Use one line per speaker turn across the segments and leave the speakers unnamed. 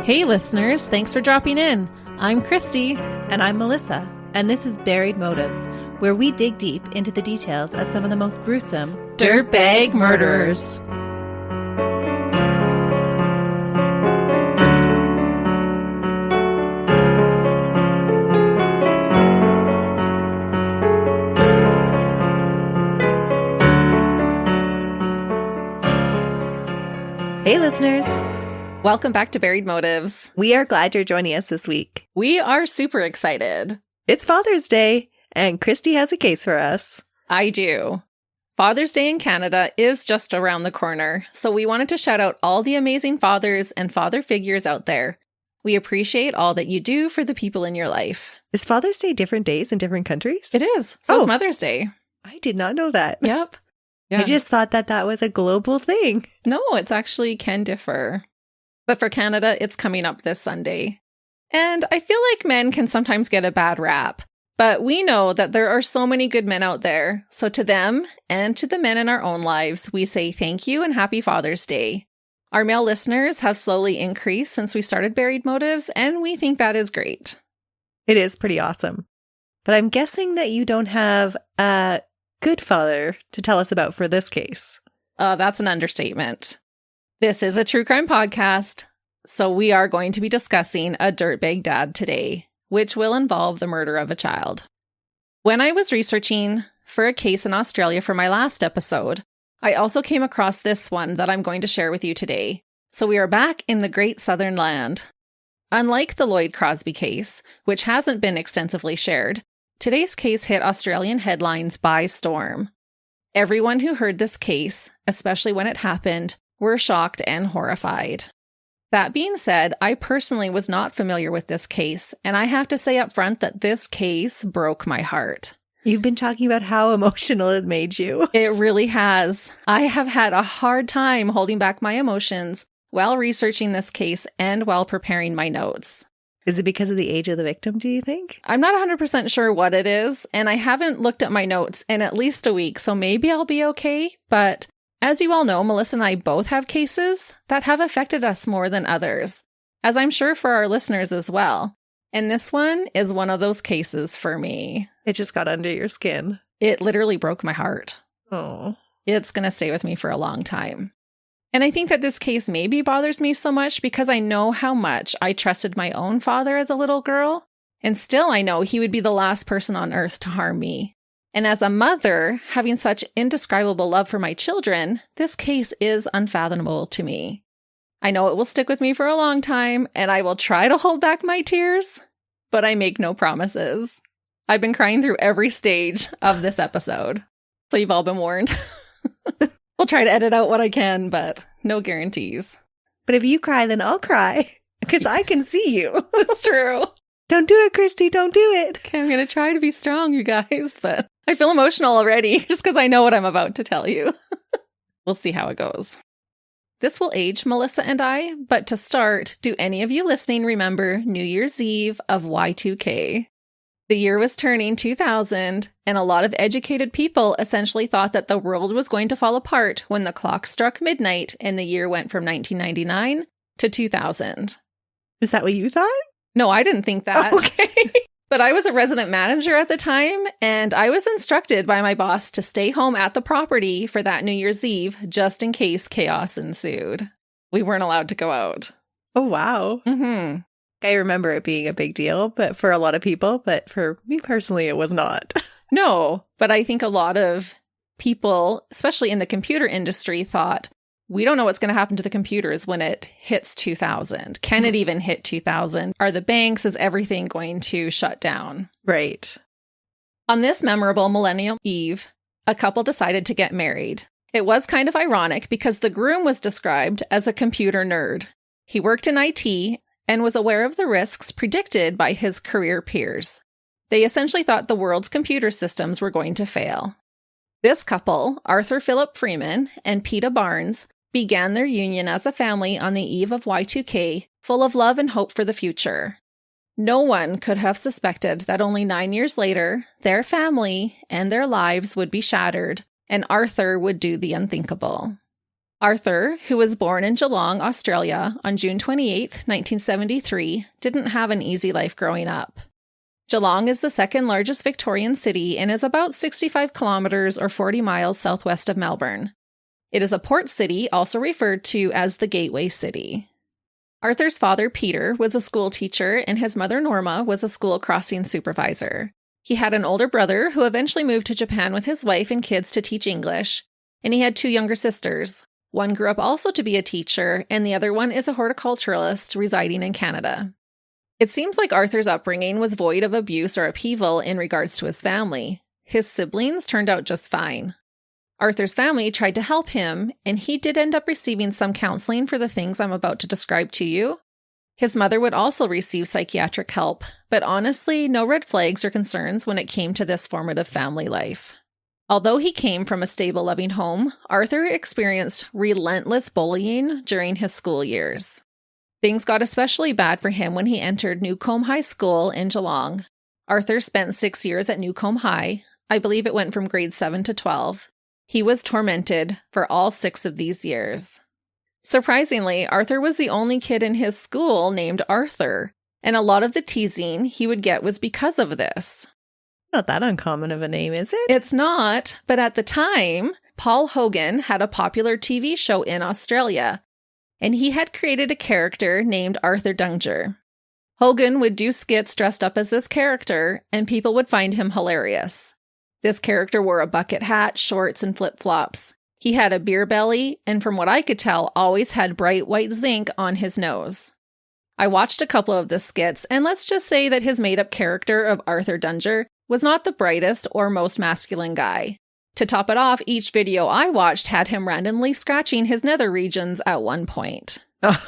Hey listeners, thanks for dropping in. I'm Christy.
And I'm Melissa. And this is Buried Motives, where we dig deep into the details of some of the most gruesome
dirtbag murderers.
Hey listeners.
Welcome back to Buried Motives.
We are glad you're joining us this week.
We are super excited.
It's Father's Day, and Christy has a case for us.
I do. Father's Day in Canada is just around the corner, so we wanted to shout out all the amazing fathers and father figures out there. We appreciate all that you do for the people in your life.
Is Father's Day different days in different countries?
It is. So is Mother's Day.
I did not know that.
Yep. Yeah.
I just thought that was a global thing.
No, it's actually can differ. But for Canada, it's coming up this Sunday. And I feel like men can sometimes get a bad rap. But we know that there are so many good men out there. So to them and to the men in our own lives, we say thank you and happy Father's Day. Our male listeners have slowly increased since we started Buried Motives, and we think that is great.
It is pretty awesome. But I'm guessing that you don't have a good father to tell us about for this case.
That's an understatement. This is a true crime podcast, so we are going to be discussing a dirtbag dad today, which will involve the murder of a child. When I was researching for a case in Australia for my last episode, I also came across this one that I'm going to share with you today. So we are back in the Great Southern Land. Unlike the Lloyd Crosby case, which hasn't been extensively shared, today's case hit Australian headlines by storm. Everyone who heard this case, especially when it happened, were shocked and horrified. That being said, I personally was not familiar with this case, and I have to say up front that this case broke my heart.
You've been talking about how emotional it made you.
It really has. I have had a hard time holding back my emotions while researching this case and while preparing my notes.
Is it because of the age of the victim, do you think?
I'm not 100% sure what it is, and I haven't looked at my notes in at least a week, so maybe I'll be okay, but as you all know, Melissa and I both have cases that have affected us more than others, as I'm sure for our listeners as well. And this one is one of those cases for me.
It just got under your skin.
It literally broke my heart.
Oh.
It's going to stay with me for a long time. And I think that this case maybe bothers me so much because I know how much I trusted my own father as a little girl, and still I know he would be the last person on earth to harm me. And as a mother, having such indescribable love for my children, this case is unfathomable to me. I know it will stick with me for a long time, and I will try to hold back my tears, but I make no promises. I've been crying through every stage of this episode, so you've all been warned. We'll try to edit out what I can, but no guarantees.
But if you cry, then I'll cry, because I can see you.
That's true.
Don't do it, Christy. Don't do it.
Okay, I'm going to try to be strong, you guys, but I feel emotional already just because I know what I'm about to tell you. We'll see how it goes. This will age Melissa and I, but to start, do any of you listening remember New Year's Eve of Y2K? The year was turning 2000, and a lot of educated people essentially thought that the world was going to fall apart when the clock struck midnight and the year went from 1999 to 2000.
Is that what you thought?
No, I didn't think that.
Okay.
But I was a resident manager at the time, and I was instructed by my boss to stay home at the property for that New Year's Eve, just in case chaos ensued. We weren't allowed to go out.
Oh, wow.
Mm-hmm.
I remember it being a big deal, but for a lot of people, but for me personally, it was not.
No, but I think a lot of people, especially in the computer industry, thought, we don't know what's going to happen to the computers when it hits 2000. Can it even hit 2000? Are the banks, is everything going to shut down?
Right.
On this memorable Millennium Eve, a couple decided to get married. It was kind of ironic because the groom was described as a computer nerd. He worked in IT and was aware of the risks predicted by his career peers. They essentially thought the world's computer systems were going to fail. This couple, Arthur Philip Freeman and Peta Barnes, began their union as a family on the eve of Y2K, full of love and hope for the future. No one could have suspected that only 9 years later, their family and their lives would be shattered, and Arthur would do the unthinkable. Arthur, who was born in Geelong, Australia on June 28, 1973, didn't have an easy life growing up. Geelong is the second largest Victorian city and is about 65 kilometers or 40 miles southwest of Melbourne. It is a port city, also referred to as the Gateway City. Arthur's father, Peter, was a school teacher, and his mother, Norma, was a school crossing supervisor. He had an older brother who eventually moved to Japan with his wife and kids to teach English, and he had 2 younger sisters. One grew up also to be a teacher, and the other one is a horticulturalist residing in Canada. It seems like Arthur's upbringing was void of abuse or upheaval in regards to his family. His siblings turned out just fine. Arthur's family tried to help him, and he did end up receiving some counseling for the things I'm about to describe to you. His mother would also receive psychiatric help, but honestly, no red flags or concerns when it came to this formative family life. Although he came from a stable, loving home, Arthur experienced relentless bullying during his school years. Things got especially bad for him when he entered Newcombe High School in Geelong. Arthur spent 6 years at Newcombe High. I believe it went from grade 7 to 12. He was tormented for all 6 of these years. Surprisingly, Arthur was the only kid in his school named Arthur, and a lot of the teasing he would get was because of this.
Not that uncommon of a name, is it?
It's not, but at the time, Paul Hogan had a popular TV show in Australia, and he had created a character named Arthur Dunger. Hogan would do skits dressed up as this character, and people would find him hilarious. This character wore a bucket hat, shorts, and flip-flops. He had a beer belly, and from what I could tell, always had bright white zinc on his nose. I watched a couple of the skits, and let's just say that his made-up character of Arthur Dunger was not the brightest or most masculine guy. To top it off, each video I watched had him randomly scratching his nether regions at one point.
Oh,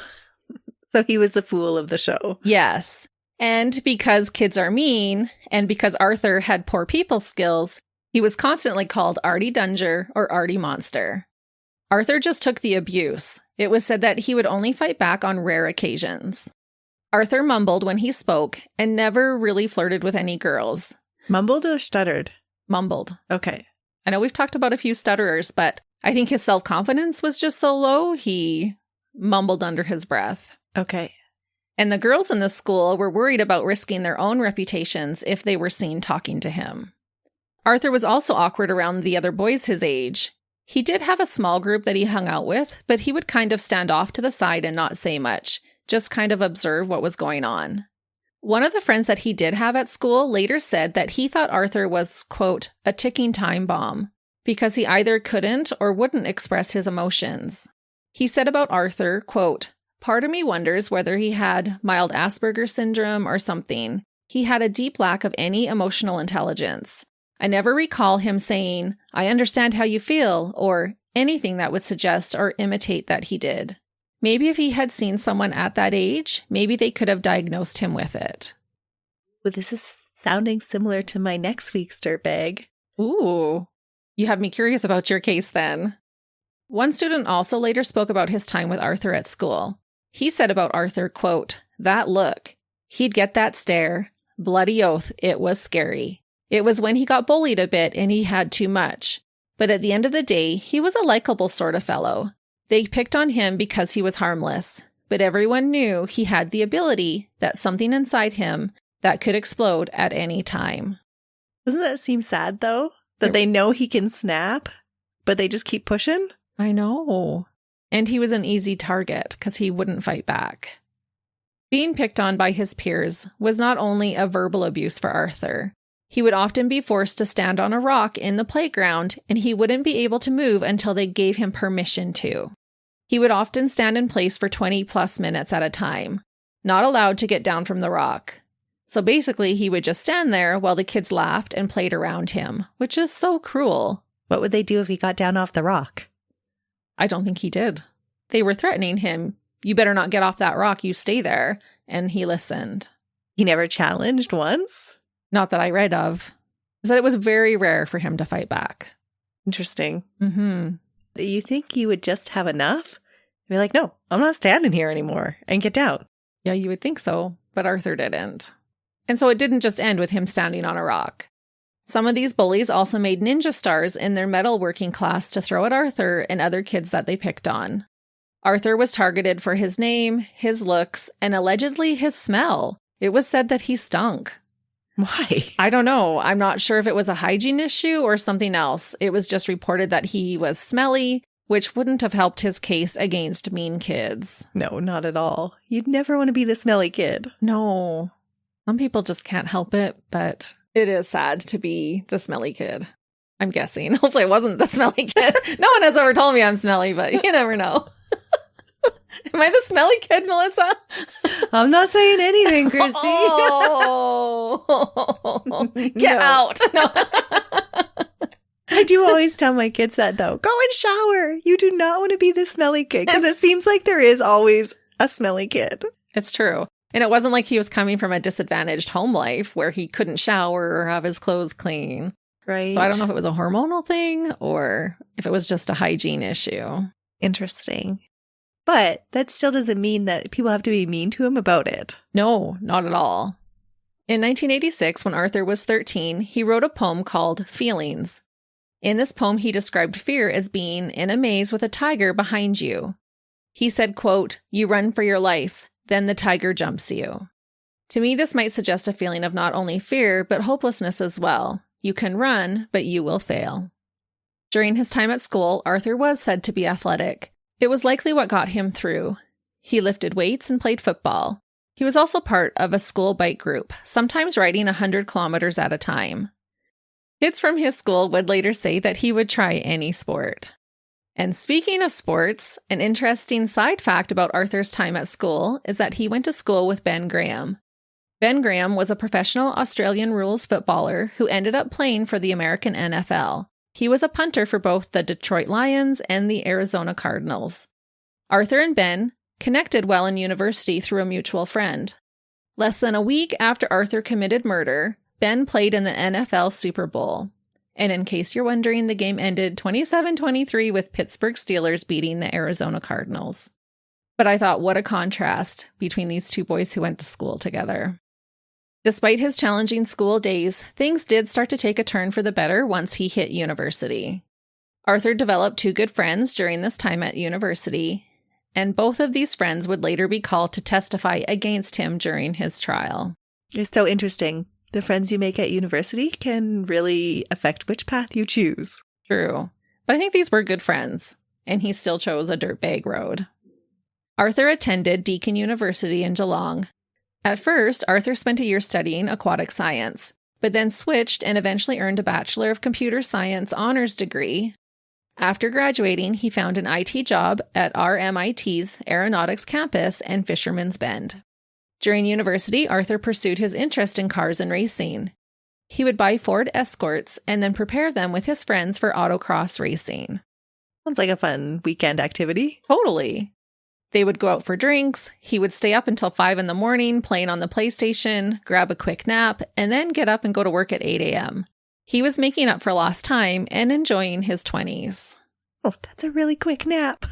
so he was the fool of the show.
Yes. And because kids are mean, and because Arthur had poor people skills, he was constantly called Artie Dunger or Artie Monster. Arthur just took the abuse. It was said that he would only fight back on rare occasions. Arthur mumbled when he spoke and never really flirted with any girls.
Mumbled or stuttered?
Mumbled.
Okay.
I know we've talked about a few stutterers, but I think his self-confidence was just so low, he mumbled under his breath.
Okay.
And the girls in the school were worried about risking their own reputations if they were seen talking to him. Arthur was also awkward around the other boys his age. He did have a small group that he hung out with, but he would kind of stand off to the side and not say much, just kind of observe what was going on. One of the friends that he did have at school later said that he thought Arthur was, quote, a ticking time bomb, because he either couldn't or wouldn't express his emotions. He said about Arthur, quote, part of me wonders whether he had mild Asperger's syndrome or something. He had a deep lack of any emotional intelligence. I never recall him saying, I understand how you feel, or anything that would suggest or imitate that he did. Maybe if he had seen someone at that age, maybe they could have diagnosed him with it.
Well, this is sounding similar to my next week's dirtbag.
Ooh, you have me curious about your case then. One student also later spoke about his time with Arthur at school. He said about Arthur, quote, that look. He'd get that stare. Bloody oath, it was scary. It was when he got bullied a bit and he had too much. But at the end of the day, he was a likable sort of fellow. They picked on him because he was harmless, but everyone knew he had the ability, that something inside him that could explode at any time.
Doesn't that seem sad, though? That they know he can snap, but they just keep pushing?
I know. And he was an easy target because he wouldn't fight back. Being picked on by his peers was not only a verbal abuse for Arthur. He would often be forced to stand on a rock in the playground, and he wouldn't be able to move until they gave him permission to. He would often stand in place for 20 plus minutes at a time, not allowed to get down from the rock. So basically, he would just stand there while the kids laughed and played around him, which is so cruel.
What would they do if he got down off the rock?
I don't think he did. They were threatening him. You better not get off that rock. You stay there. And he listened.
He never challenged once?
Not that I read of. He said it was very rare for him to fight back.
Interesting.
Mm-hmm.
You think you would just have enough? Be like, no, I'm not standing here anymore, and get down.
Yeah, you would think so, but Arthur didn't. And so it didn't just end with him standing on a rock. Some of these bullies also made ninja stars in their metalworking class to throw at Arthur and other kids that they picked on. Arthur was targeted for his name, his looks, and allegedly his smell. It was said that he stunk.
Why?
I don't know. I'm not sure if it was a hygiene issue or something else. It was just reported that he was smelly, which wouldn't have helped his case against mean kids.
No, not at all. You'd never want to be the smelly kid.
No. Some people just can't help it, but it is sad to be the smelly kid. I'm guessing. Hopefully I wasn't the smelly kid. No one has ever told me I'm smelly, but you never know. Am I the smelly kid, Melissa?
I'm not saying anything, Christy.
Oh, get out. No.
I do always tell my kids that, though. Go and shower. You do not want to be the smelly kid, because it seems like there is always a smelly kid.
It's true. And it wasn't like he was coming from a disadvantaged home life where he couldn't shower or have his clothes clean.
Right.
So I don't know if it was a hormonal thing or if it was just a hygiene issue.
Interesting. But that still doesn't mean that people have to be mean to him about it.
No, not at all. In 1986, when Arthur was 13, he wrote a poem called Feelings. In this poem, he described fear as being in a maze with a tiger behind you. He said, quote, "You run for your life, then the tiger jumps you." To me, this might suggest a feeling of not only fear, but hopelessness as well. You can run, but you will fail. During his time at school, Arthur was said to be athletic. It was likely what got him through. He lifted weights and played football. He was also part of a school bike group, sometimes riding 100 kilometers at a time. Kids from his school would later say that he would try any sport. And speaking of sports, an interesting side fact about Arthur's time at school is that he went to school with Ben Graham. Ben Graham was a professional Australian rules footballer who ended up playing for the American NFL. He was a punter for both the Detroit Lions and the Arizona Cardinals. Arthur and Ben connected while in university through a mutual friend. Less than a week after Arthur committed murder, Ben played in the NFL Super Bowl. And in case you're wondering, the game ended 27-23 with Pittsburgh Steelers beating the Arizona Cardinals. But I thought, what a contrast between these two boys who went to school together. Despite his challenging school days, things did start to take a turn for the better once he hit university. Arthur developed two good friends during this time at university, and both of these friends would later be called to testify against him during his trial.
It's so interesting. The friends you make at university can really affect which path you choose.
True. But I think these were good friends, and he still chose a dirtbag road. Arthur attended Deakin University in Geelong. At first, Arthur spent a year studying aquatic science, but then switched and eventually earned a Bachelor of Computer Science honors degree. After graduating, he found an IT job at RMIT's Aeronautics campus in Fisherman's Bend. During university, Arthur pursued his interest in cars and racing. He would buy Ford Escorts and then prepare them with his friends for autocross racing.
Sounds like a fun weekend activity.
Totally. They would go out for drinks, he would stay up until 5 a.m. playing on the PlayStation, grab a quick nap, and then get up and go to work at 8 a.m. He was making up for lost time and enjoying his 20s.
Oh, that's a really quick nap.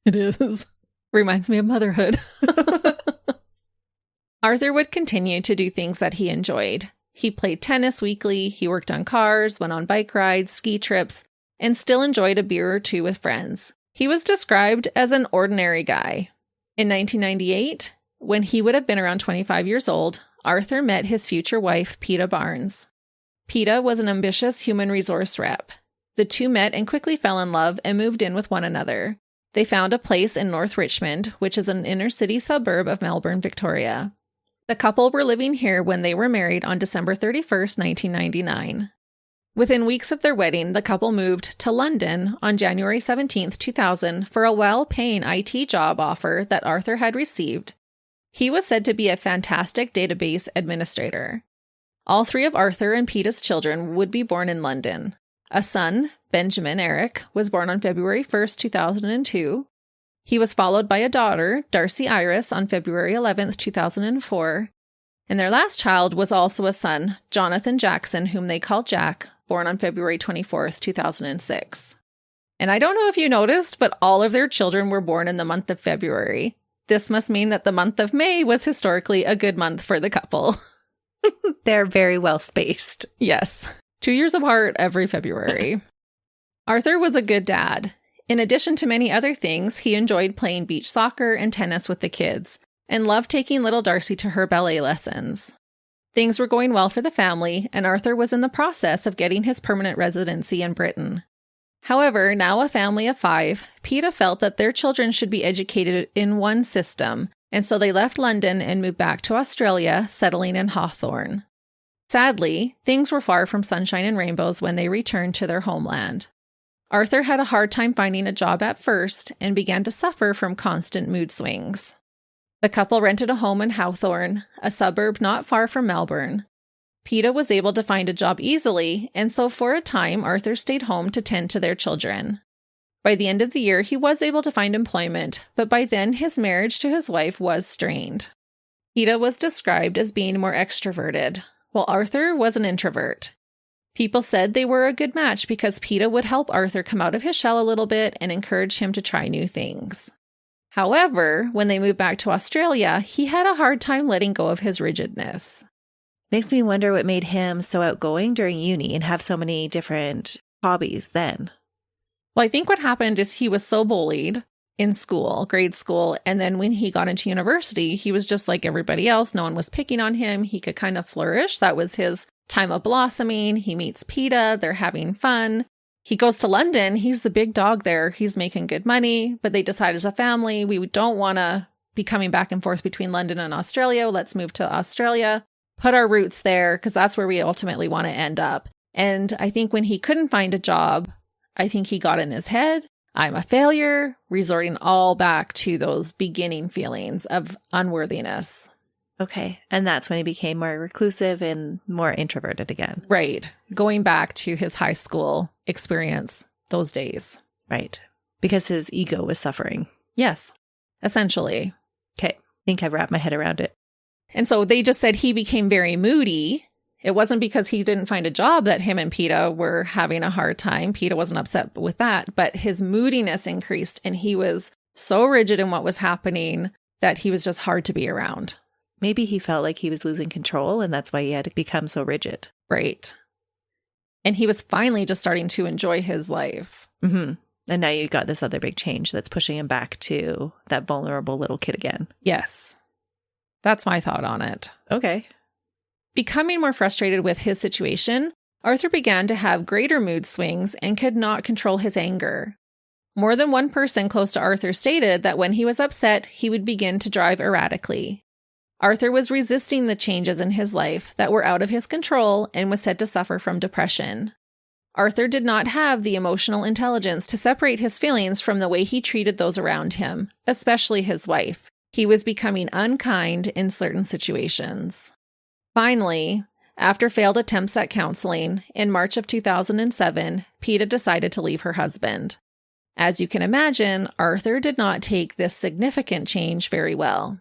It is. Reminds me of motherhood. Arthur would continue to do things that he enjoyed. He played tennis weekly, he worked on cars, went on bike rides, ski trips, and still enjoyed a beer or two with friends. He was described as an ordinary guy. In 1998, when he would have been around 25 years old, Arthur met his future wife, Peta Barnes. Peta was an ambitious human resource rep. The two met and quickly fell in love and moved in with one another. They found a place in North Richmond, which is an inner-city suburb of Melbourne, Victoria. The couple were living here when they were married on December 31st, 1999. Within weeks of their wedding, the couple moved to London on January 17th, 2000 for a well-paying IT job offer that Arthur had received. He was said to be a fantastic database administrator. All three of Arthur and Peta's children would be born in London. A son, Benjamin Eric, was born on February 1st, 2002. He was followed by a daughter, Darcey Iris, on February 11th, 2004. And their last child was also a son, Jonathan Jackson, whom they called Jack, born on February 24th, 2006. And I don't know if you noticed, but all of their children were born in the month of February. This must mean that the month of May was historically a good month for the couple.
They're very well spaced.
Yes. 2 years apart every February. Arthur was a good dad. In addition to many other things, he enjoyed playing beach soccer and tennis with the kids, and loved taking little Darcey to her ballet lessons. Things were going well for the family, and Arthur was in the process of getting his permanent residency in Britain. However, now a family of 5, PETA felt that their children should be educated in one system, and so they left London and moved back to Australia, settling in Hawthorne. Sadly, things were far from sunshine and rainbows when they returned to their homeland. Arthur had a hard time finding a job at first and began to suffer from constant mood swings. The couple rented a home in Hawthorne, a suburb not far from Melbourne. PETA was able to find a job easily, and so for a time, Arthur stayed home to tend to their children. By the end of the year, he was able to find employment, but by then his marriage to his wife was strained. PETA was described as being more extroverted, while Arthur was an introvert. People said they were a good match because PETA would help Arthur come out of his shell a little bit and encourage him to try new things. However, when they moved back to Australia, he had a hard time letting go of his rigidness.
Makes me wonder what made him so outgoing during uni and have so many different hobbies then.
Well, I think what happened is he was so bullied in school, grade school, and then when he got into university, he was just like everybody else. No one was picking on him. He could kind of flourish. That was his time of blossoming. He meets PETA. They're having fun. He goes to London. He's the big dog there. He's making good money, but they decide as a family, we don't want to be coming back and forth between London and Australia. Let's move to Australia, put our roots there, because that's where we ultimately want to end up. And I think when he couldn't find a job, I think he got in his head, I'm a failure, resorting all back to those beginning feelings of unworthiness.
Okay. And that's when he became more reclusive and more introverted again.
Right. Going back to his high school experience, those days.
Right. Because his ego was suffering.
Yes, essentially.
Okay. I think I've wrapped my head around it.
And so they just said he became very moody. It wasn't because he didn't find a job that him and PETA were having a hard time. PETA wasn't upset with that, but his moodiness increased and he was so rigid in what was happening that he was just hard to be around.
Maybe he felt like he was losing control and that's why he had to become so rigid.
Right. And he was finally just starting to enjoy his life.
Mm-hmm. And now you got this other big change that's pushing him back to that vulnerable little kid again.
Yes. That's my thought on it.
Okay.
Becoming more frustrated with his situation, Arthur began to have greater mood swings and could not control his anger. More than one person close to Arthur stated that when he was upset, he would begin to drive erratically. Arthur was resisting the changes in his life that were out of his control and was said to suffer from depression. Arthur did not have the emotional intelligence to separate his feelings from the way he treated those around him, especially his wife. He was becoming unkind in certain situations. Finally, after failed attempts at counseling, in March of 2007, PETA decided to leave her husband. As you can imagine, Arthur did not take this significant change very well.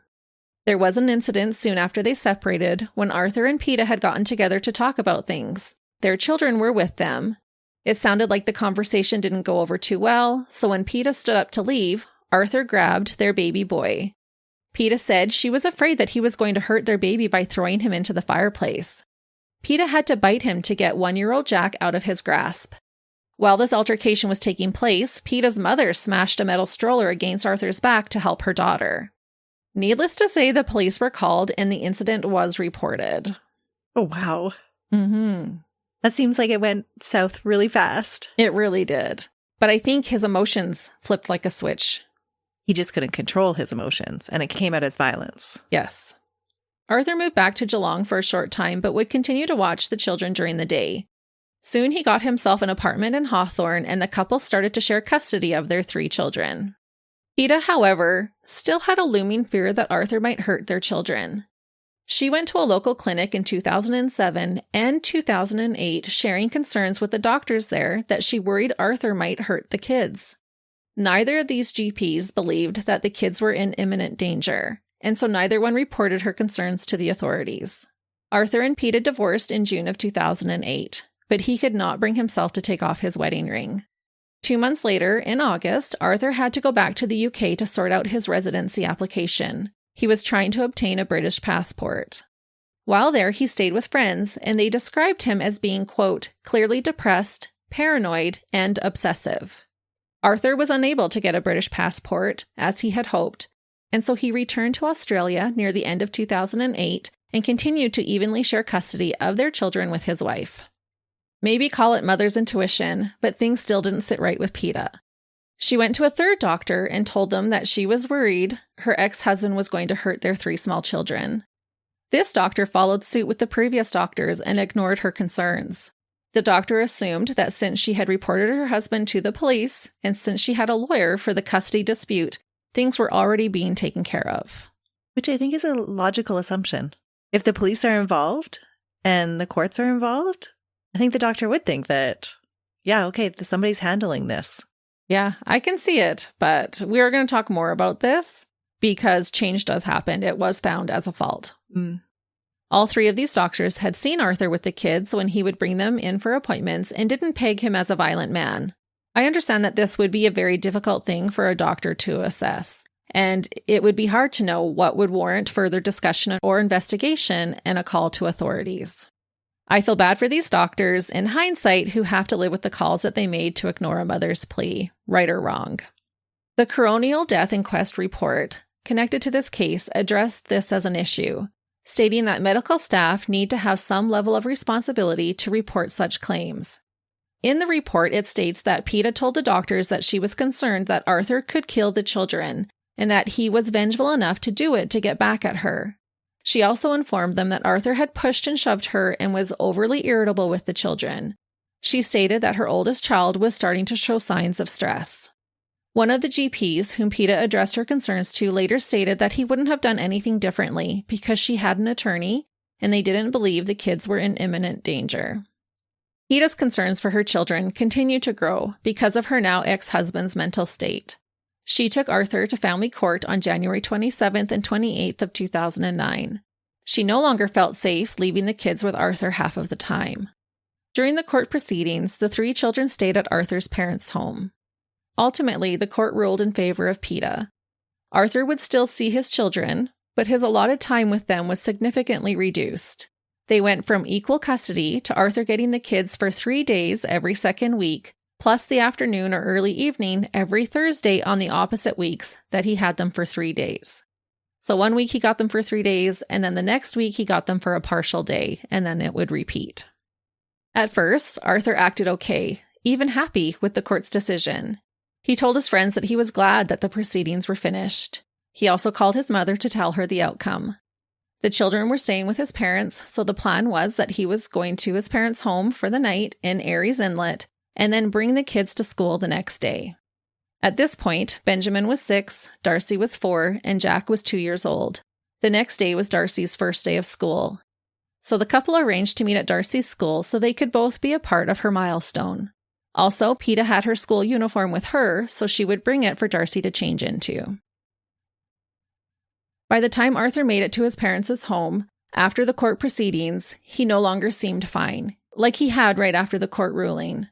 There was an incident soon after they separated when Arthur and PETA had gotten together to talk about things. Their children were with them. It sounded like the conversation didn't go over too well, so when PETA stood up to leave, Arthur grabbed their baby boy. PETA said she was afraid that he was going to hurt their baby by throwing him into the fireplace. PETA had to bite him to get 1-year-old Jack out of his grasp. While this altercation was taking place, PETA's mother smashed a metal stroller against Arthur's back to help her daughter. Needless to say, the police were called and the incident was reported.
Oh, wow.
Mm-hmm.
That seems like it went south really fast.
It really did. But I think his emotions flipped like a switch.
He just couldn't control his emotions, and it came out as violence.
Yes. Arthur moved back to Geelong for a short time, but would continue to watch the children during the day. Soon he got himself an apartment in Hawthorne, and the couple started to share custody of their 3 children. PETA, however, still had a looming fear that Arthur might hurt their children. She went to a local clinic in 2007 and 2008, sharing concerns with the doctors there that she worried Arthur might hurt the kids. Neither of these GPs believed that the kids were in imminent danger, and so neither one reported her concerns to the authorities. Arthur and PETA divorced in June of 2008, but he could not bring himself to take off his wedding ring. 2 months later, in August, Arthur had to go back to the UK to sort out his residency application. He was trying to obtain a British passport. While there, he stayed with friends, and they described him as being, quote, clearly depressed, paranoid, and obsessive. Arthur was unable to get a British passport, as he had hoped, and so he returned to Australia near the end of 2008 and continued to evenly share custody of their children with his wife. Maybe call it mother's intuition, but things still didn't sit right with PETA. She went to a third doctor and told them that she was worried her ex-husband was going to hurt their 3 small children. This doctor followed suit with the previous doctors and ignored her concerns. The doctor assumed that since she had reported her husband to the police, and since she had a lawyer for the custody dispute, things were already being taken care of.
Which I think is a logical assumption. If the police are involved and the courts are involved, I think the doctor would think that, yeah, okay, somebody's handling this.
Yeah, I can see it, but we are going to talk more about this because change does happen. It was found as a fault. All 3 of these doctors had seen Arthur with the kids when he would bring them in for appointments and didn't peg him as a violent man. I understand that this would be a very difficult thing for a doctor to assess, and it would be hard to know what would warrant further discussion or investigation and a call to authorities. I feel bad for these doctors, in hindsight, who have to live with the calls that they made to ignore a mother's plea, right or wrong. The coronial death inquest report connected to this case addressed this as an issue, stating that medical staff need to have some level of responsibility to report such claims. In the report, it states that PETA told the doctors that she was concerned that Arthur could kill the children and that he was vengeful enough to do it to get back at her. She also informed them that Arthur had pushed and shoved her and was overly irritable with the children. She stated that her oldest child was starting to show signs of stress. One of the GPs whom PETA addressed her concerns to later stated that he wouldn't have done anything differently because she had an attorney and they didn't believe the kids were in imminent danger. PETA's concerns for her children continued to grow because of her now ex-husband's mental state. She took Arthur to family court on January 27th and 28th of 2009. She no longer felt safe leaving the kids with Arthur half of the time. During the court proceedings, the 3 children stayed at Arthur's parents' home. Ultimately, the court ruled in favor of PETA. Arthur would still see his children, but his allotted time with them was significantly reduced. They went from equal custody to Arthur getting the kids for 3 days every second week, plus the afternoon or early evening every Thursday on the opposite weeks that he had them for 3 days. So 1 week he got them for 3 days, and then the next week he got them for a partial day, and then it would repeat. At first, Arthur acted okay, even happy with the court's decision. He told his friends that he was glad that the proceedings were finished. He also called his mother to tell her the outcome. The children were staying with his parents, so the plan was that he was going to his parents' home for the night in Aries Inlet and then bring the kids to school the next day. At this point, Benjamin was 6, Darcey was 4, and Jack was 2 years old. The next day was Darcey's first day of school. So the couple arranged to meet at Darcey's school so they could both be a part of her milestone. Also, PETA had her school uniform with her, so she would bring it for Darcey to change into. By the time Arthur made it to his parents' home, after the court proceedings, he no longer seemed fine, like he had right after the court ruling.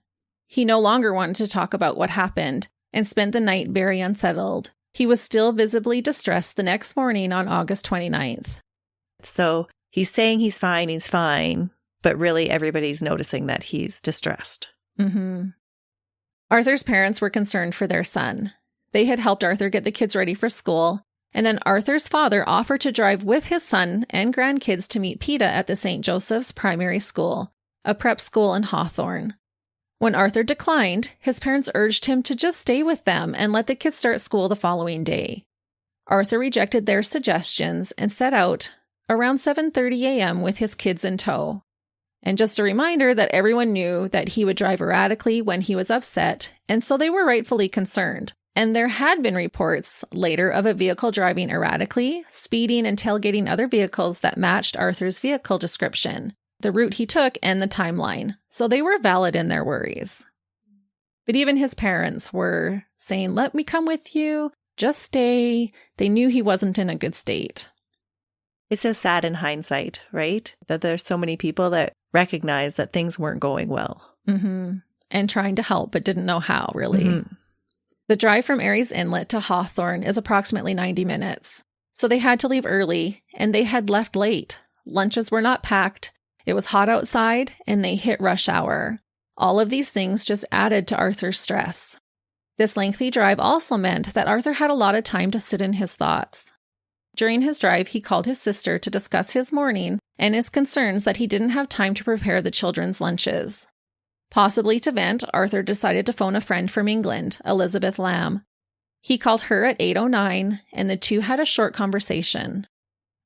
He no longer wanted to talk about what happened and spent the night very unsettled. He was still visibly distressed the next morning on August 29th.
So he's saying he's fine, but really everybody's noticing that he's distressed.
Arthur's parents were concerned for their son. They had helped Arthur get the kids ready for school, and then Arthur's father offered to drive with his son and grandkids to meet PETA at the St. Joseph's Primary School, a prep school in Hawthorne. When Arthur declined, his parents urged him to just stay with them and let the kids start school the following day. Arthur rejected their suggestions and set out around 7:30 a.m. with his kids in tow. And just a reminder that everyone knew that he would drive erratically when he was upset, and so they were rightfully concerned. And there had been reports later of a vehicle driving erratically, speeding and tailgating other vehicles that matched Arthur's vehicle description, the route he took, and the timeline. So they were valid in their worries. But even his parents were saying, "Let me come with you, just stay." They knew he wasn't in a good state.
It's so sad in hindsight, right? That there's so many people that recognize that things weren't going well.
And trying to help, but didn't know how, really. The drive from Aries Inlet to Hawthorne is approximately 90 minutes. So they had to leave early, and they had left late, lunches were not packed, it was hot outside, and they hit rush hour. All of these things just added to Arthur's stress. This lengthy drive also meant that Arthur had a lot of time to sit in his thoughts. During his drive, he called his sister to discuss his morning and his concerns that he didn't have time to prepare the children's lunches. Possibly to vent, Arthur decided to phone a friend from England, Elizabeth Lamb. He called her at 8:09, and the two had a short conversation.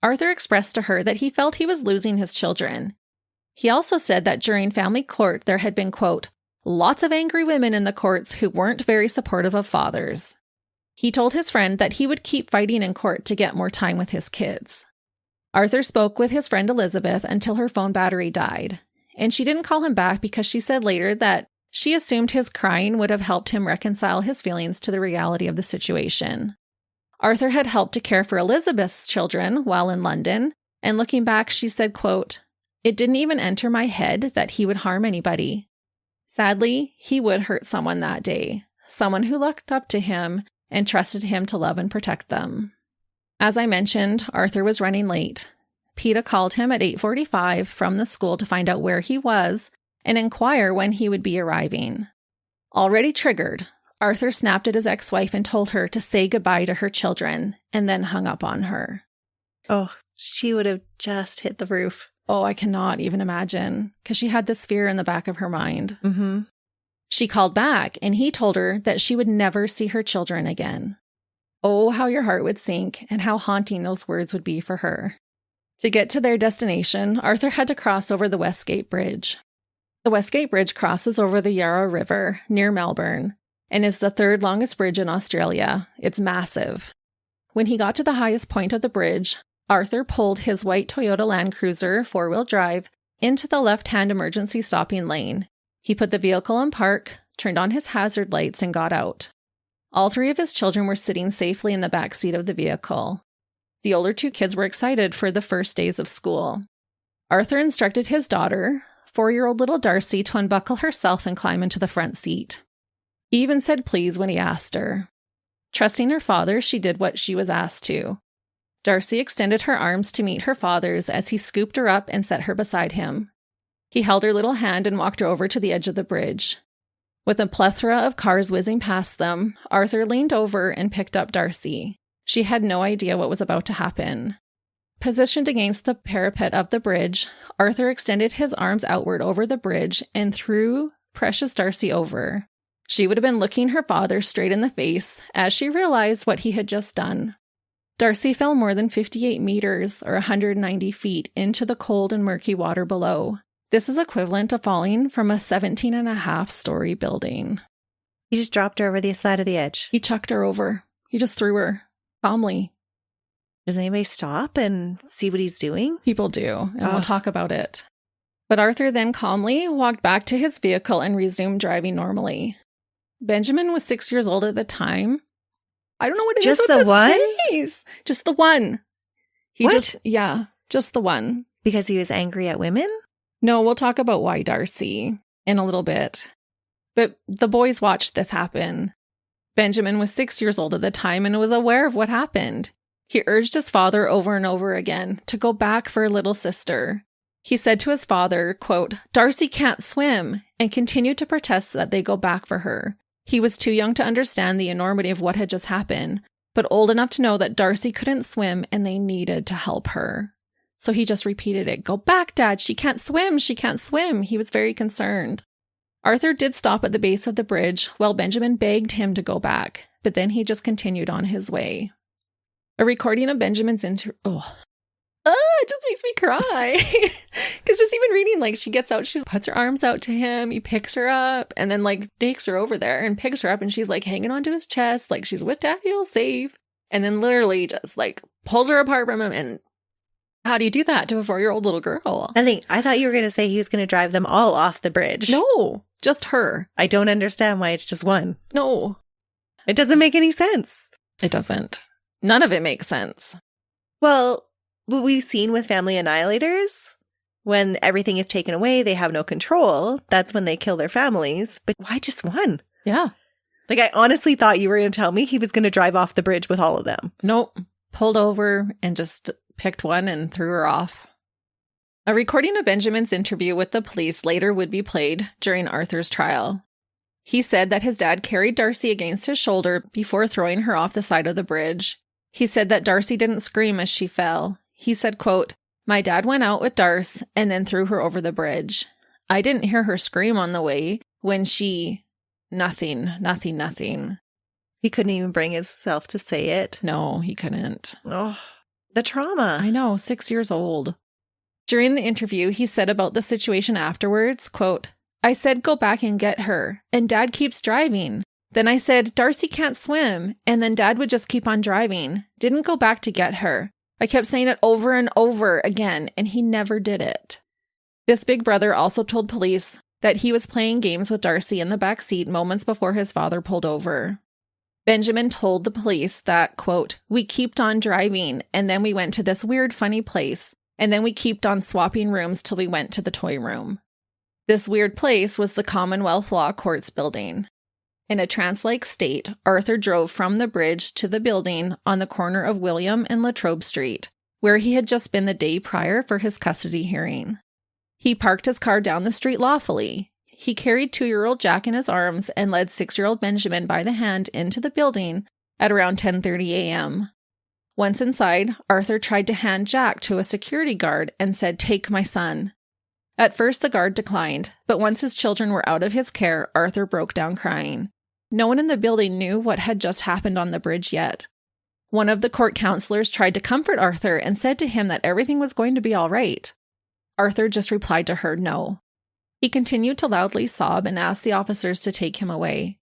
Arthur expressed to her that he felt he was losing his children. He also said that during family court there had been, quote, lots of angry women in the courts who weren't very supportive of fathers. He told his friend that he would keep fighting in court to get more time with his kids. Arthur spoke with his friend Elizabeth until her phone battery died, and she didn't call him back because she said later that she assumed his crying would have helped him reconcile his feelings to the reality of the situation. Arthur had helped to care for Elizabeth's children while in London, and looking back, she said, quote, it didn't even enter my head that he would harm anybody. Sadly, he would hurt someone that day, someone who looked up to him and trusted him to love and protect them. As I mentioned, Arthur was running late. PETA called him at 8:45 from the school to find out where he was and inquire when he would be arriving. Already triggered, Arthur snapped at his ex-wife and told her to say goodbye to her children, and then hung up on her.
Oh, she would have just hit the roof.
Oh, I cannot even imagine, because she had this fear in the back of her mind.
Mm-hmm.
She called back, and he told her that she would never see her children again. Oh, how your heart would sink, and how haunting those words would be for her. To get to their destination, Arthur had to cross over the Westgate Bridge. The Westgate Bridge crosses over the Yarra River near Melbourne, and is the third longest bridge in Australia. It's massive. When he got to the highest point of the bridge, Arthur pulled his white Toyota Land Cruiser 4-wheel drive into the left-hand emergency stopping lane. He put the vehicle in park, turned on his hazard lights, and got out. All three of his children were sitting safely in the back seat of the vehicle. The older two kids were excited for the first days of school. Arthur instructed his daughter, 4-year-old little Darcey, to unbuckle herself and climb into the front seat. He even said please when he asked her. Trusting her father, she did what she was asked to. Darcey extended her arms to meet her father's as he scooped her up and set her beside him. He held her little hand and walked her over to the edge of the bridge. With a plethora of cars whizzing past them, Arthur leaned over and picked up Darcey. She had no idea what was about to happen. Positioned against the parapet of the bridge, Arthur extended his arms outward over the bridge and threw precious Darcey over. She would have been looking her father straight in the face as she realized what he had just done. Darcey fell more than 58 meters, or 190 feet, into the cold and murky water below. This is equivalent to falling from a 17.5-story building.
He just dropped her over the side of the edge.
He chucked her over. He just threw her, calmly.
Does anybody stop and see what he's doing?
People do, and we'll talk about it. But Arthur then calmly walked back to his vehicle and resumed driving normally. Benjamin was 6 years old at the time. I don't know what it
just
is
the
with
one?
Case. Just the one. Just the one.
Because he was angry at women?
No, we'll talk about why Darcey in a little bit. But the boys watched this happen. Benjamin was 6 years old at the time and was aware of what happened. He urged his father over and over again to go back for a little sister. He said to his father, quote, Darcey can't swim, and continued to protest that they go back for her. He was too young to understand the enormity of what had just happened, but old enough to know that Darcey couldn't swim and they needed to help her. So he just repeated it. Go back, Dad. She can't swim. She can't swim. He was very concerned. Arthur did stop at the base of the bridge while Benjamin begged him to go back, but then he just continued on his way. A recording of Benjamin's it just makes me cry. Because just even reading, she gets out, she puts her arms out to him, he picks her up, and then, takes her over there and picks her up, and she's, hanging onto his chest, she's with Daddy, all safe. And then literally just, pulls her apart from him, and how do you do that to a 4-year-old little girl?
I thought you were going to say he was going to drive them all off the bridge.
No, just her.
I don't understand why it's just one.
No.
It doesn't make any sense.
It doesn't. None of it makes sense.
Well, what we've seen with family annihilators, when everything is taken away, they have no control. That's when they kill their families. But why just one?
Yeah.
I honestly thought you were going to tell me he was going to drive off the bridge with all of them.
Nope. Pulled over and just picked one and threw her off. A recording of Benjamin's interview with the police later would be played during Arthur's trial. He said that his dad carried Darcey against his shoulder before throwing her off the side of the bridge. He said that Darcey didn't scream as she fell. He said, quote, "My dad went out with Darce and then threw her over the bridge. I didn't hear her scream on the way when she... Nothing.
He couldn't even bring himself to say it.
No, he couldn't.
Oh, the trauma.
I know, 6 years old. During the interview, he said about the situation afterwards, quote, "I said go back and get her, and Dad keeps driving. Then I said, Darcey can't swim, and then Dad would just keep on driving. Didn't go back to get her. I kept saying it over and over again, and he never did it." This big brother also told police that he was playing games with Darcey in the back seat moments before his father pulled over. Benjamin told the police that, quote, "We kept on driving, and then we went to this weird funny place, and then we kept on swapping rooms till we went to the toy room." This weird place was the Commonwealth Law Courts building. In a trance-like state, Arthur drove from the bridge to the building on the corner of William and Latrobe Street, where he had just been the day prior for his custody hearing. He parked his car down the street lawfully. He carried 2-year-old Jack in his arms and led 6-year-old Benjamin by the hand into the building at around 10:30 a.m. Once inside, Arthur tried to hand Jack to a security guard and said, "Take my son." At first, the guard declined, but once his children were out of his care, Arthur broke down crying. No one in the building knew what had just happened on the bridge yet. One of the court counselors tried to comfort Arthur and said to him that everything was going to be all right. Arthur just replied to her, no. He continued to loudly sob and asked the officers to take him away.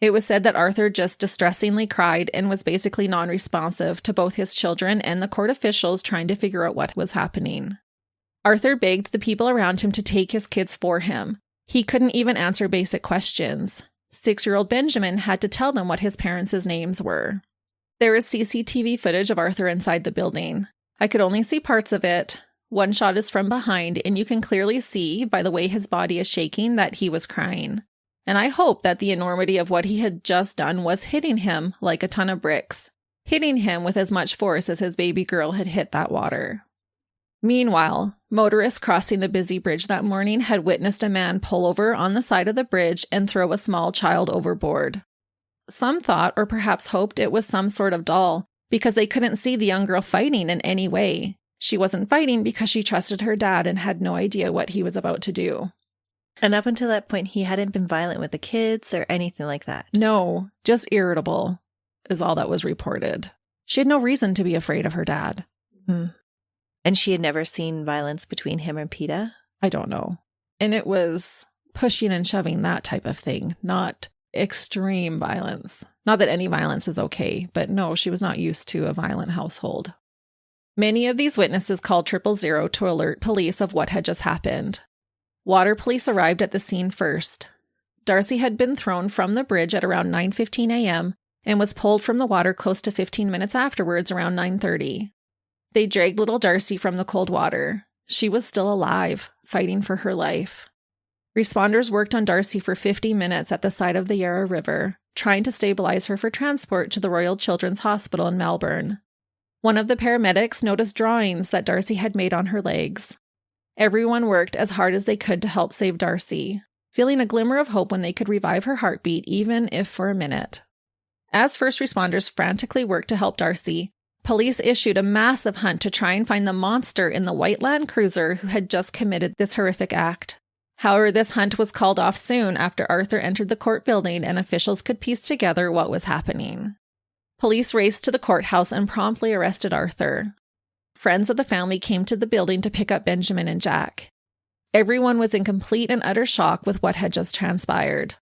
It was said that Arthur just distressingly cried and was basically non-responsive to both his children and the court officials trying to figure out what was happening. Arthur begged the people around him to take his kids for him. He couldn't even answer basic questions. 6-year-old Benjamin had to tell them what his parents' names were. There is CCTV footage of Arthur inside the building. I could only see parts of it. One shot is from behind, and you can clearly see by the way his body is shaking that he was crying. And I hope that the enormity of what he had just done was hitting him like a ton of bricks, hitting him with as much force as his baby girl had hit that water. Meanwhile, motorists crossing the busy bridge that morning had witnessed a man pull over on the side of the bridge and throw a small child overboard. Some thought, or perhaps hoped, it was some sort of doll, because they couldn't see the young girl fighting in any way. She wasn't fighting because she trusted her dad and had no idea what he was about to do.
And up until that point, he hadn't been violent with the kids or anything like that.
No, just irritable is all that was reported. She had no reason to be afraid of her dad.
And she had never seen violence between him and PETA?
I don't know. And it was pushing and shoving, that type of thing, not extreme violence. Not that any violence is okay, but no, she was not used to a violent household. Many of these witnesses called 000 to alert police of what had just happened. Water police arrived at the scene first. Darcey had been thrown from the bridge at around 9:15 a.m. and was pulled from the water close to 15 minutes afterwards around 9:30. They dragged little Darcey from the cold water. She was still alive, fighting for her life. Responders worked on Darcey for 50 minutes at the side of the Yarra River, trying to stabilize her for transport to the Royal Children's Hospital in Melbourne. One of the paramedics noticed drawings that Darcey had made on her legs. Everyone worked as hard as they could to help save Darcey, feeling a glimmer of hope when they could revive her heartbeat, even if for a minute. As first responders frantically worked to help Darcey, police issued a massive hunt to try and find the monster in the white Land Cruiser who had just committed this horrific act. However, this hunt was called off soon after Arthur entered the court building and officials could piece together what was happening. Police raced to the courthouse and promptly arrested Arthur. Friends of the family came to the building to pick up Benjamin and Jack. Everyone was in complete and utter shock with what had just transpired.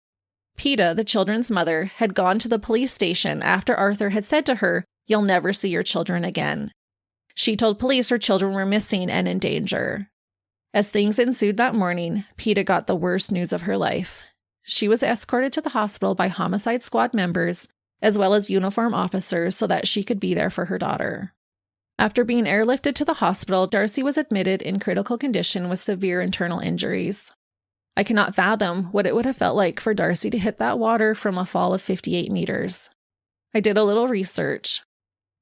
PETA, the children's mother, had gone to the police station after Arthur had said to her, "You'll never see your children again." She told police her children were missing and in danger. As things ensued that morning, PETA got the worst news of her life. She was escorted to the hospital by homicide squad members, as well as uniform officers, so that she could be there for her daughter. After being airlifted to the hospital, Darcey was admitted in critical condition with severe internal injuries. I cannot fathom what it would have felt like for Darcey to hit that water from a fall of 58 meters. I did a little research.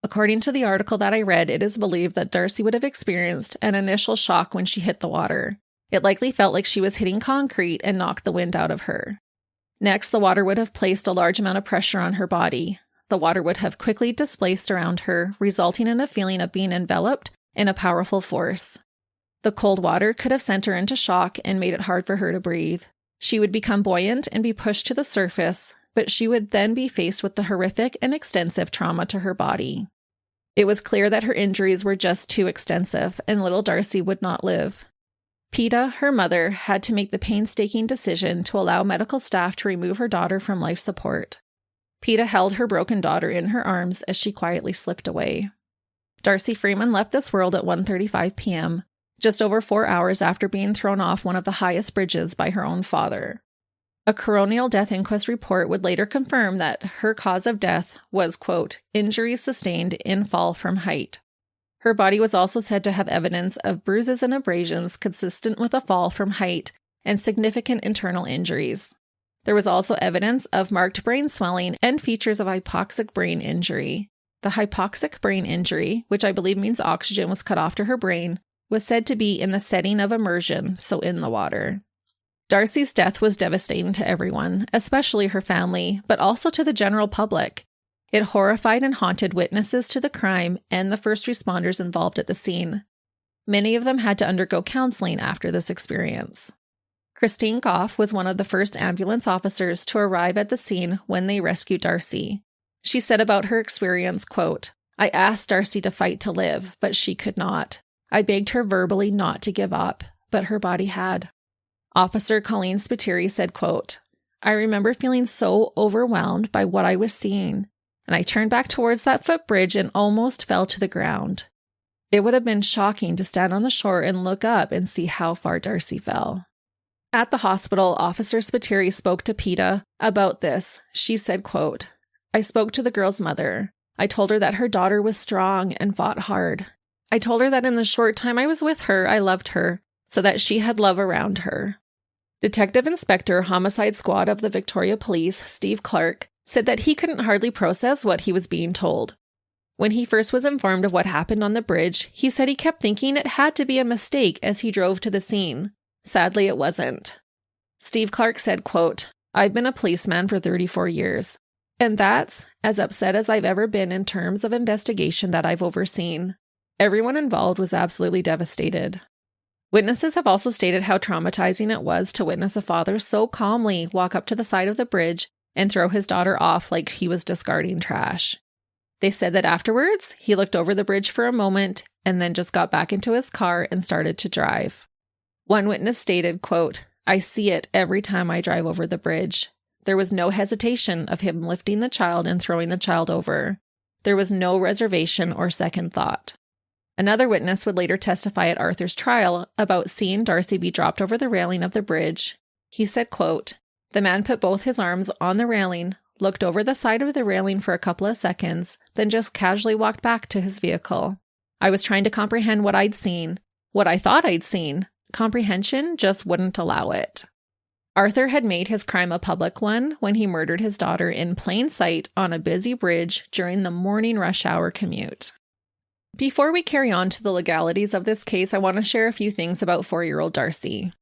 According to the article that I read, it is believed that Darcey would have experienced an initial shock when she hit the water. It likely felt like she was hitting concrete and knocked the wind out of her. Next, the water would have placed a large amount of pressure on her body. The water would have quickly displaced around her, resulting in a feeling of being enveloped in a powerful force. The cold water could have sent her into shock and made it hard for her to breathe. She would become buoyant and be pushed to the surface, but she would then be faced with the horrific and extensive trauma to her body. It was clear that her injuries were just too extensive, and little Darcey would not live. PETA, her mother, had to make the painstaking decision to allow medical staff to remove her daughter from life support. PETA held her broken daughter in her arms as she quietly slipped away. Darcey Freeman left this world at 1:35 p.m., just over 4 hours after being thrown off one of the highest bridges by her own father. A coronial death inquest report would later confirm that her cause of death was, quote, injuries sustained in fall from height. Her body was also said to have evidence of bruises and abrasions consistent with a fall from height and significant internal injuries. There was also evidence of marked brain swelling and features of hypoxic brain injury. The hypoxic brain injury, which I believe means oxygen was cut off to her brain, was said to be in the setting of immersion, so in the water. Darcey's death was devastating to everyone, especially her family, but also to the general public. It horrified and haunted witnesses to the crime and the first responders involved at the scene. Many of them had to undergo counseling after this experience. Christine Goff was one of the first ambulance officers to arrive at the scene when they rescued Darcey. She said about her experience, quote, I asked Darcey to fight to live, but she could not. I begged her verbally not to give up, but her body had. Officer Colleen Spiteri said, quote, I remember feeling so overwhelmed by what I was seeing, and I turned back towards that footbridge and almost fell to the ground. It would have been shocking to stand on the shore and look up and see how far Darcey fell. At the hospital, Officer Spiteri spoke to PETA about this. She said, quote, I spoke to the girl's mother. I told her that her daughter was strong and fought hard. I told her that in the short time I was with her, I loved her, so that she had love around her. Detective Inspector Homicide Squad of the Victoria Police, Steve Clark, said that he couldn't hardly process what he was being told. When he first was informed of what happened on the bridge, he said he kept thinking it had to be a mistake as he drove to the scene. Sadly, it wasn't. Steve Clark said, quote, I've been a policeman for 34 years, and that's as upset as I've ever been in terms of investigation that I've overseen. Everyone involved was absolutely devastated. Witnesses have also stated how traumatizing it was to witness a father so calmly walk up to the side of the bridge and throw his daughter off like he was discarding trash. They said that afterwards, he looked over the bridge for a moment and then just got back into his car and started to drive. One witness stated, quote, I see it every time I drive over the bridge. There was no hesitation of him lifting the child and throwing the child over. There was no reservation or second thought. Another witness would later testify at Arthur's trial about seeing Darcey be dropped over the railing of the bridge. He said, quote, the man put both his arms on the railing, looked over the side of the railing for a couple of seconds, then just casually walked back to his vehicle. I was trying to comprehend what I'd seen, what I thought I'd seen. Comprehension just wouldn't allow it. Arthur had made his crime a public one when he murdered his daughter in plain sight on a busy bridge during the morning rush hour commute. Before we carry on to the legalities of this case, I want to share a few things about 4-year-old Darcey.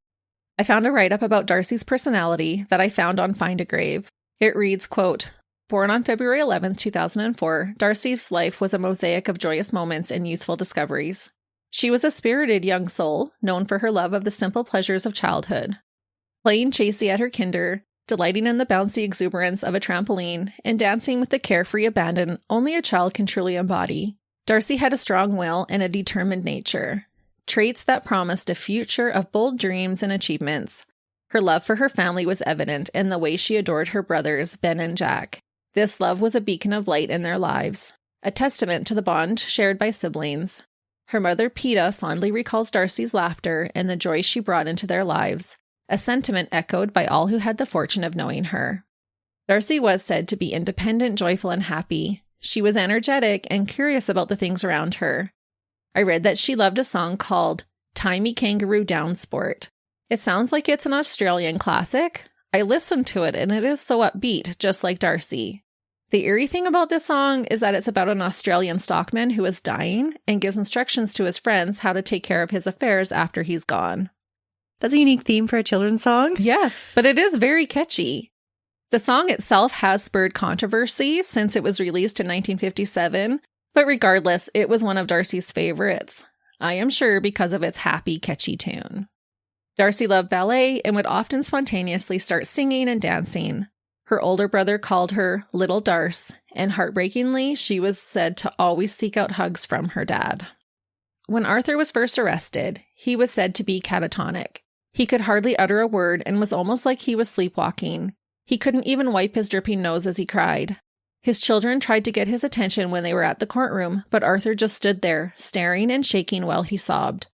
I found a write-up about Darcey's personality that I found on Find a Grave. It reads, quote, born on February 11, 2004, Darcey's life was a mosaic of joyous moments and youthful discoveries. She was a spirited young soul, known for her love of the simple pleasures of childhood. Playing chasey at her kinder, delighting in the bouncy exuberance of a trampoline, and dancing with the carefree abandon only a child can truly embody. Darcey had a strong will and a determined nature, traits that promised a future of bold dreams and achievements. Her love for her family was evident in the way she adored her brothers, Ben and Jack. This love was a beacon of light in their lives, a testament to the bond shared by siblings. Her mother, PETA, fondly recalls Darcey's laughter and the joy she brought into their lives, a sentiment echoed by all who had the fortune of knowing her. Darcey was said to be independent, joyful, and happy. She was energetic and curious about the things around her. I read that she loved a song called Tie Me Kangaroo Down Sport. It sounds like it's an Australian classic. I listened to it and it is so upbeat, just like Darcey. The eerie thing about this song is that it's about an Australian stockman who is dying and gives instructions to his friends how to take care of his affairs after he's gone.
That's a unique theme for a children's song.
Yes, but it is very catchy. The song itself has spurred controversy since it was released in 1957, but regardless, it was one of Darcey's favorites. I am sure because of its happy, catchy tune. Darcey loved ballet and would often spontaneously start singing and dancing. Her older brother called her Little Darce, and heartbreakingly, she was said to always seek out hugs from her dad. When Arthur was first arrested, he was said to be catatonic. He could hardly utter a word and was almost like he was sleepwalking. He couldn't even wipe his dripping nose as he cried. His children tried to get his attention when they were at the courtroom, but Arthur just stood there, staring and shaking while he sobbed.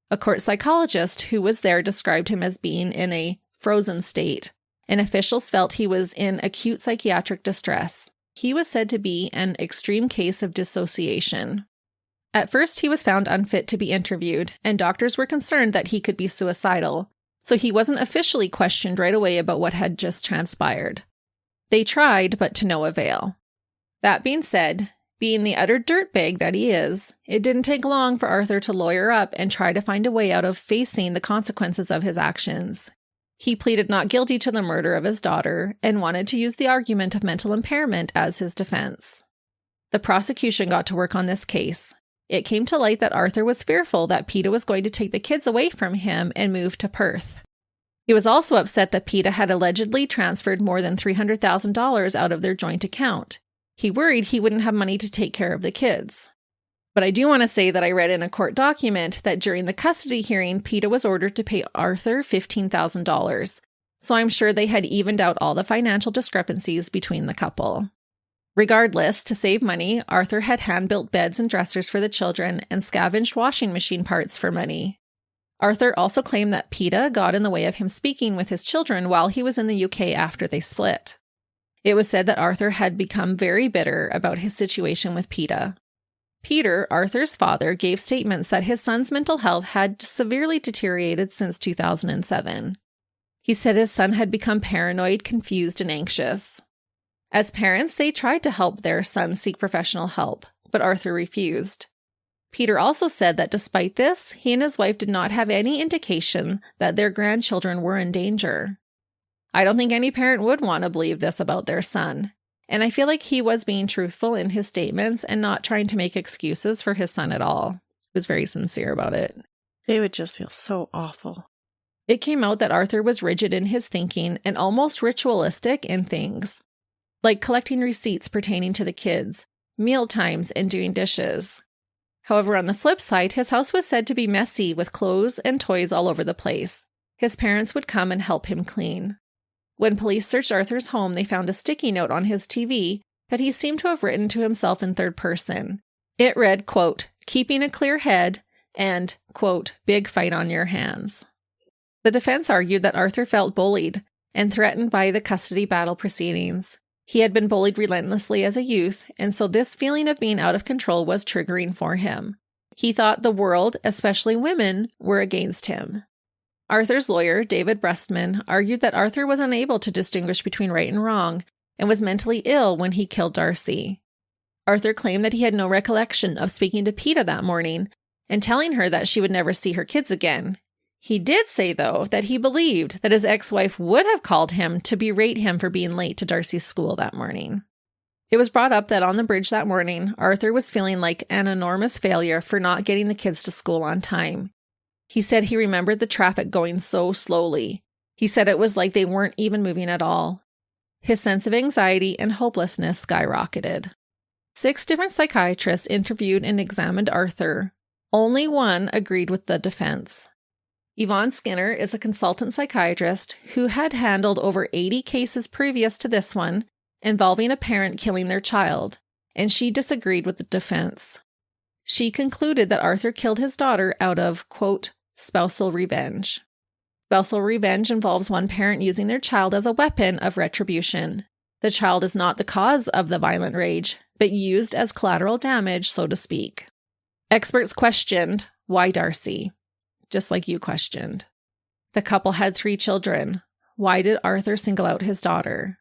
A court psychologist who was there described him as being in a frozen state, and officials felt he was in acute psychiatric distress. He was said to be an extreme case of dissociation. At first, he was found unfit to be interviewed, and doctors were concerned that he could be suicidal, so he wasn't officially questioned right away about what had just transpired. They tried, but to no avail. That being said, being the utter dirtbag that he is, it didn't take long for Arthur to lawyer up and try to find a way out of facing the consequences of his actions. He pleaded not guilty to the murder of his daughter and wanted to use the argument of mental impairment as his defense. The prosecution got to work on this case. It came to light that Arthur was fearful that PETA was going to take the kids away from him and move to Perth. He was also upset that PETA had allegedly transferred more than $300,000 out of their joint account. He worried he wouldn't have money to take care of the kids. But I do want to say that I read in a court document that during the custody hearing, PETA was ordered to pay Arthur $15,000. So I'm sure they had evened out all the financial discrepancies between the couple. Regardless, to save money, Arthur had hand-built beds and dressers for the children and scavenged washing machine parts for money. Arthur also claimed that PETA got in the way of him speaking with his children while he was in the UK after they split. It was said that Arthur had become very bitter about his situation with PETA. Peter, Arthur's father, gave statements that his son's mental health had severely deteriorated since 2007. He said his son had become paranoid, confused, and anxious. As parents, they tried to help their son seek professional help, but Arthur refused. Peter also said that despite this, he and his wife did not have any indication that their grandchildren were in danger. I don't think any parent would want to believe this about their son, and I feel like he was being truthful in his statements and not trying to make excuses for his son at all. He was very sincere about it.
They would just feel so awful.
It came out that Arthur was rigid in his thinking and almost ritualistic in things, like collecting receipts pertaining to the kids, meal times, and doing dishes. However, on the flip side, his house was said to be messy with clothes and toys all over the place. His parents would come and help him clean. When police searched Arthur's home, they found a sticky note on his TV that he seemed to have written to himself in third person. It read, quote, "Keeping a clear head," and, quote, "Big fight on your hands." The defense argued that Arthur felt bullied and threatened by the custody battle proceedings. He had been bullied relentlessly as a youth, and so this feeling of being out of control was triggering for him. He thought the world, especially women, were against him. Arthur's lawyer, David Breastman, argued that Arthur was unable to distinguish between right and wrong and was mentally ill when he killed Darcey. Arthur claimed that he had no recollection of speaking to PETA that morning and telling her that she would never see her kids again. He did say, though, that he believed that his ex-wife would have called him to berate him for being late to Darcey's school that morning. It was brought up that on the bridge that morning, Arthur was feeling like an enormous failure for not getting the kids to school on time. He said he remembered the traffic going so slowly. He said it was like they weren't even moving at all. His sense of anxiety and hopelessness skyrocketed. 6 different psychiatrists interviewed and examined Arthur. Only one agreed with the defense. Yvonne Skinner is a consultant psychiatrist who had handled over 80 cases previous to this one involving a parent killing their child, and she disagreed with the defense. She concluded that Arthur killed his daughter out of, quote, spousal revenge. Spousal revenge involves one parent using their child as a weapon of retribution. The child is not the cause of the violent rage, but used as collateral damage, so to speak. Experts questioned, why Darcey? Just like you questioned. The couple had 3 children. Why did Arthur single out his daughter?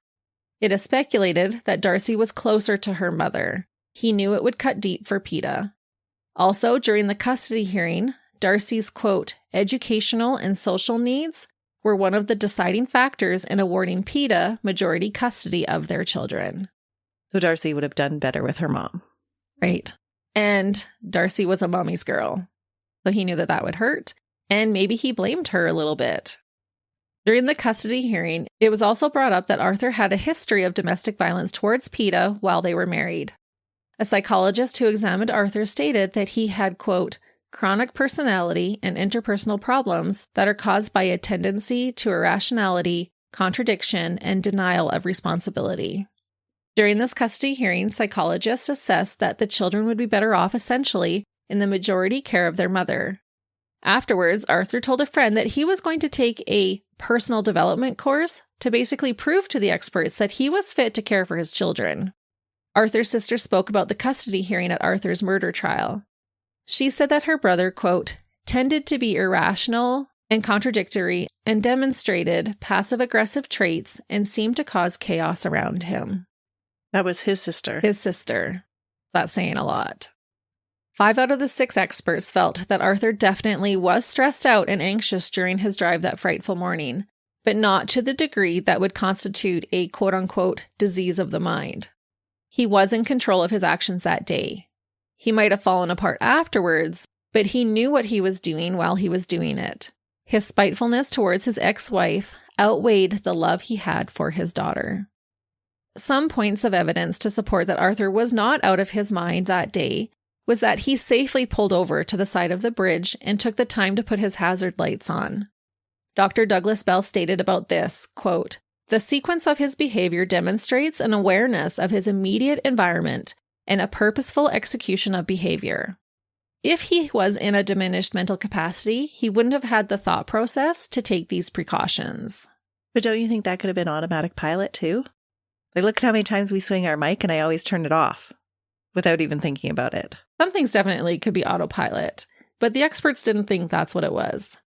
It is speculated that Darcey was closer to her mother. He knew it would cut deep for PETA. Also, during the custody hearing, Darcey's, quote, educational and social needs were one of the deciding factors in awarding PETA majority custody of their children.
So Darcey would have done better with her mom.
Right. And Darcey was a mommy's girl. So he knew that that would hurt. And maybe he blamed her a little bit. During the custody hearing, it was also brought up that Arthur had a history of domestic violence towards PETA while they were married. A psychologist who examined Arthur stated that he had, quote, chronic personality and interpersonal problems that are caused by a tendency to irrationality, contradiction, and denial of responsibility. During this custody hearing, psychologists assessed that the children would be better off essentially in the majority care of their mother. Afterwards, Arthur told a friend that he was going to take a personal development course to basically prove to the experts that he was fit to care for his children. Arthur's sister spoke about the custody hearing at Arthur's murder trial. She said that her brother, quote, tended to be irrational and contradictory and demonstrated passive-aggressive traits and seemed to cause chaos around him.
That was his sister.
His sister. That's saying a lot. 5 out of the 6 experts felt that Arthur definitely was stressed out and anxious during his drive that frightful morning, but not to the degree that would constitute a quote-unquote disease of the mind. He was in control of his actions that day. He might have fallen apart afterwards, but he knew what he was doing while he was doing it. His spitefulness towards his ex-wife outweighed the love he had for his daughter. Some points of evidence to support that Arthur was not out of his mind that day was that he safely pulled over to the side of the bridge and took the time to put his hazard lights on. Dr. Douglas Bell stated about this, quote, the sequence of his behavior demonstrates an awareness of his immediate environment and a purposeful execution of behavior. If he was in a diminished mental capacity, he wouldn't have had the thought process to take these precautions.
But don't you think that could have been automatic pilot too? Like, look at how many times we swing our mic and I always turn it off without even thinking about it.
Some things definitely could be autopilot, but the experts didn't think that's what it was.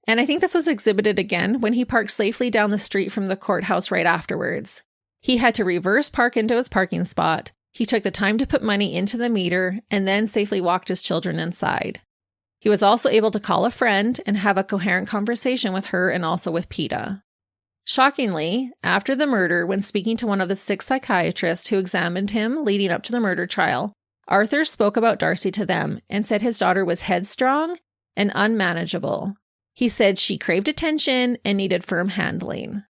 And I think this was exhibited again when he parked safely down the street from the courthouse right afterwards. He had to reverse park into his parking spot. He took the time to put money into the meter and then safely walked his children inside. He was also able to call a friend and have a coherent conversation with her and also with PETA. Shockingly, after the murder, when speaking to one of the 6 psychiatrists who examined him leading up to the murder trial, Arthur spoke about Darcey to them and said his daughter was headstrong and unmanageable. He said she craved attention and needed firm handling.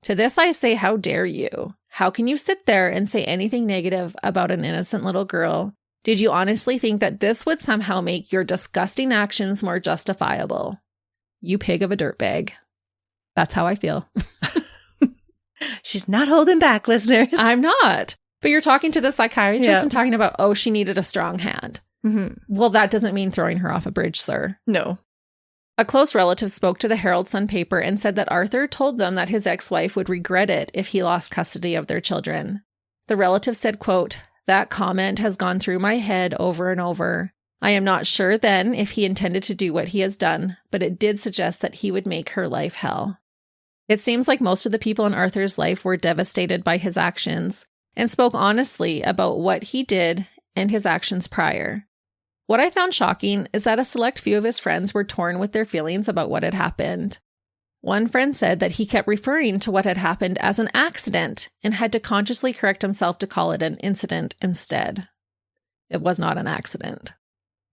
To this I say, how dare you? How can you sit there and say anything negative about an innocent little girl? Did you honestly think that this would somehow make your disgusting actions more justifiable? You pig of a dirtbag. That's how I feel.
She's not holding back, listeners.
I'm not. But you're talking to the psychiatrist and talking about, oh, she needed a strong hand. Mm-hmm. Well, that doesn't mean throwing her off a bridge, sir.
No.
A close relative spoke to the Herald Sun paper and said that Arthur told them that his ex-wife would regret it if he lost custody of their children. The relative said, quote, that comment has gone through my head over and over. I am not sure then if he intended to do what he has done, but it did suggest that he would make her life hell. It seems like most of the people in Arthur's life were devastated by his actions and spoke honestly about what he did and his actions prior. What I found shocking is that a select few of his friends were torn with their feelings about what had happened. One friend said that he kept referring to what had happened as an accident and had to consciously correct himself to call it an incident instead. It was not an accident.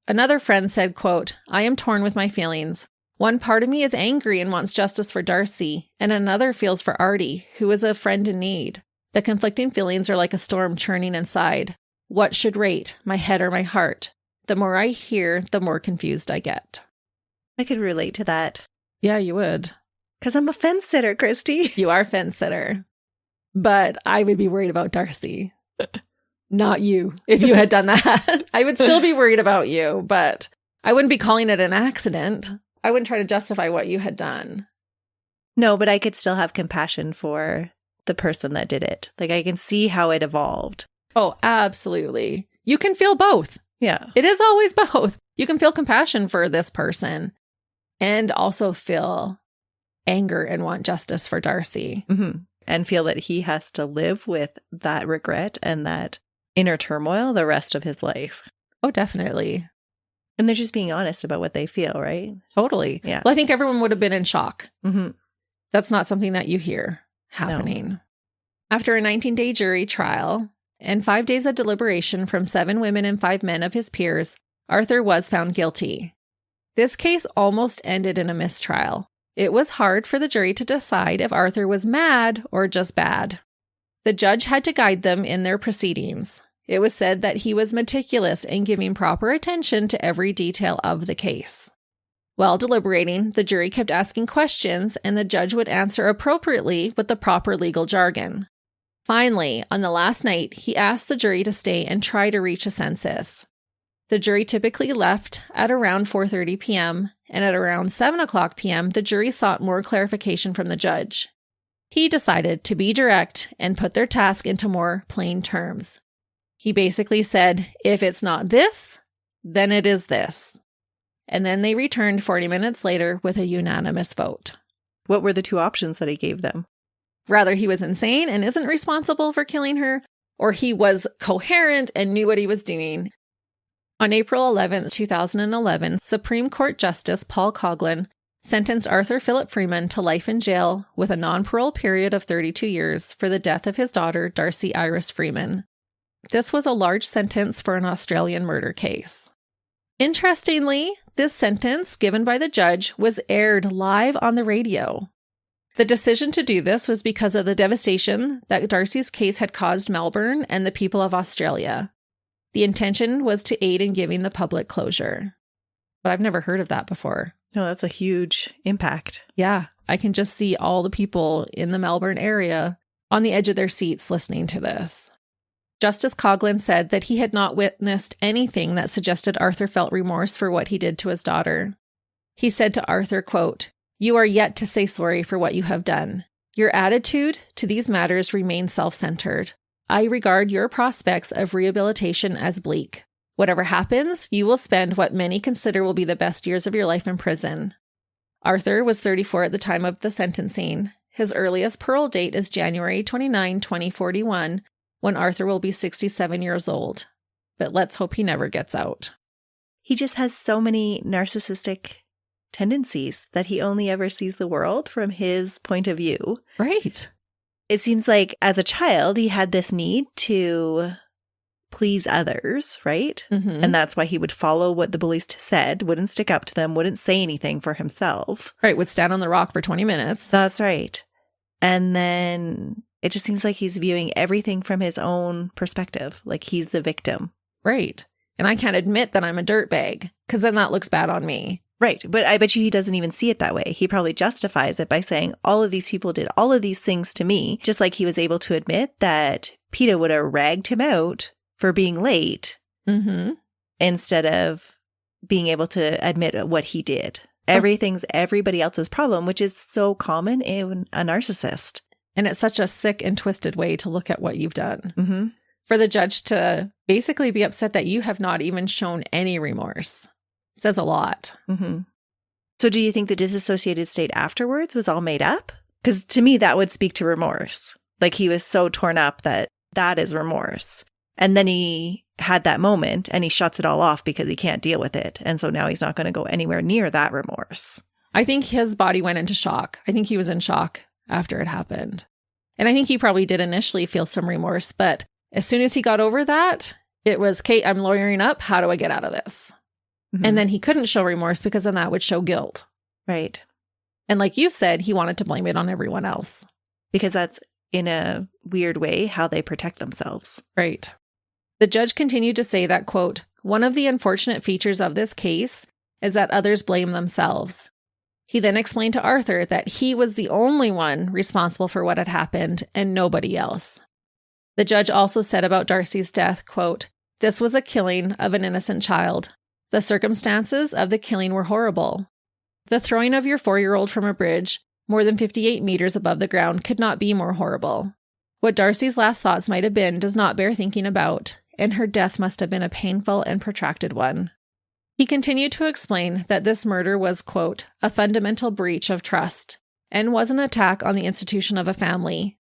Another friend said, quote, I am torn with my feelings. One part of me is angry and wants justice for Darcey, and another feels for Artie, who is a friend in need. The conflicting feelings are like a storm churning inside. What should rate, my head or my heart? The more I hear, the more confused I get.
I could relate to that.
Yeah, you would.
Because I'm a fence sitter, Christy.
You are a fence sitter. But I would be worried about Darcey. Not you. If you had done that, I would still be worried about you, but I wouldn't be calling it an accident. I wouldn't try to justify what you had done.
No, but I could still have compassion for the person that did it. Like, I can see how it evolved.
Oh, absolutely. You can feel both.
Yeah.
It is always both. You can feel compassion for this person and also feel anger and want justice for Darcey.
Mm-hmm. and feel that he has to live with that regret and that inner turmoil the rest of his life.
Oh, definitely.
And they're just being honest about what they feel, right?
Totally.
Yeah.
Well, I think everyone would have been in shock.
Mm-hmm.
That's not something that you hear happening. No. After a 19-day jury trial and 5 days of deliberation from 7 women and 5 men of his peers, Arthur was found guilty. This case almost ended in a mistrial. It was hard for the jury to decide if Arthur was mad or just bad. The judge had to guide them in their proceedings. It was said that he was meticulous in giving proper attention to every detail of the case. While deliberating, the jury kept asking questions, and the judge would answer appropriately with the proper legal jargon. Finally, on the last night, he asked the jury to stay and try to reach a consensus. The jury typically left at around 4:30 p.m., and at around 7 o'clock p.m., the jury sought more clarification from the judge. He decided to be direct and put their task into more plain terms. He basically said, if it's not this, then it is this. And then they returned 40 minutes later with a unanimous vote.
What were the 2 options that he gave them?
Rather he was insane and isn't responsible for killing her, or he was coherent and knew what he was doing. On April 11, 2011, Supreme Court Justice Paul Coughlin sentenced Arthur Philip Freeman to life in jail with a non-parole period of 32 years for the death of his daughter, Darcey Iris Freeman. This was a large sentence for an Australian murder case. Interestingly, this sentence given by the judge was aired live on the radio. The decision to do this was because of the devastation that Darcey's case had caused Melbourne and the people of Australia. The intention was to aid in giving the public closure. But I've never heard of that before.
No, that's a huge impact.
Yeah, I can just see all the people in the Melbourne area on the edge of their seats listening to this. Justice Coughlin said that he had not witnessed anything that suggested Arthur felt remorse for what he did to his daughter. He said to Arthur, quote, "You are yet to say sorry for what you have done. Your attitude to these matters remains self-centered. I regard your prospects of rehabilitation as bleak. Whatever happens, you will spend what many consider will be the best years of your life in prison." Arthur was 34 at the time of the sentencing. His earliest parole date is January 29, 2041, when Arthur will be 67 years old. But let's hope he never gets out.
He just has so many narcissistic tendencies that he only ever sees the world from his point of view.
Right.
It seems like as a child, he had this need to please others, right?
Mm-hmm.
And that's why he would follow what the bullies said, wouldn't stick up to them, wouldn't say anything for himself.
Right, would stand on the rock for 20 minutes.
That's right. And then it just seems like he's viewing everything from his own perspective, like he's the victim.
Right. And I can't admit that I'm a dirtbag, because then that looks bad on me.
Right. But I bet you he doesn't even see it that way. He probably justifies it by saying all of these people did all of these things to me, just like he was able to admit that PETA would have ragged him out for being late instead of being able to admit what he did. Everything's everybody else's problem, which is so common in a narcissist.
And it's such a sick and twisted way to look at what you've done.
Mm-hmm.
For the judge to basically be upset that you have not even shown any remorse says a lot.
Mm-hmm. So do you think the disassociated state afterwards was all made up? Because to me, that would speak to remorse. Like he was so torn up that is remorse. And then he had that moment and he shuts it all off because he can't deal with it. And so now he's not going to go anywhere near that remorse.
I think his body went into shock. I think he was in shock after it happened. And I think he probably did initially feel some remorse, but as soon as he got over that, it was, Kate, I'm lawyering up. How do I get out of this? Mm-hmm. And then he couldn't show remorse because then that would show guilt.
Right.
And like you said, he wanted to blame it on everyone else.
Because that's, in a weird way, how they protect themselves.
Right. The judge continued to say that, quote, "One of the unfortunate features of this case is that others blame themselves." He then explained to Arthur that he was the only one responsible for what had happened and nobody else. The judge also said about Darcey's death, quote, "This was a killing of an innocent child. The circumstances of the killing were horrible. The throwing of your 4-year-old from a bridge more than 58 meters above the ground could not be more horrible. What Darcey's last thoughts might have been does not bear thinking about, and her death must have been a painful and protracted one." He continued to explain that this murder was, quote, "a fundamental breach of trust, and was an attack on the institution of a family,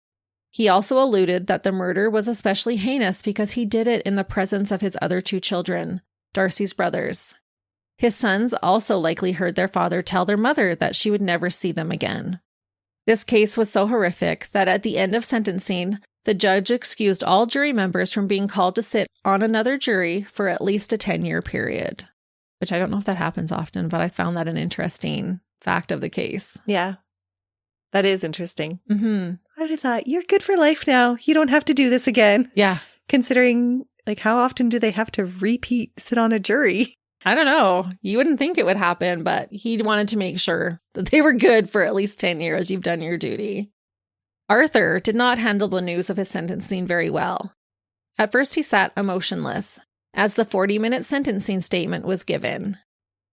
He also alluded that the murder was especially heinous because he did it in the presence of his other 2 children, Darcey's brothers. His sons also likely heard their father tell their mother that she would never see them again. This case was so horrific that at the end of sentencing, the judge excused all jury members from being called to sit on another jury for at least a 10-year period. Which I don't know if that happens often, but I found that an interesting fact of the case.
Yeah. That is interesting.
Mm-hmm.
I would have thought, you're good for life now. You don't have to do this again.
Yeah.
Considering, how often do they have to sit on a jury?
I don't know. You wouldn't think it would happen, but he wanted to make sure that they were good for at least 10 years. You've done your duty. Arthur did not handle the news of his sentencing very well. At first, he sat emotionless as the 40-minute sentencing statement was given.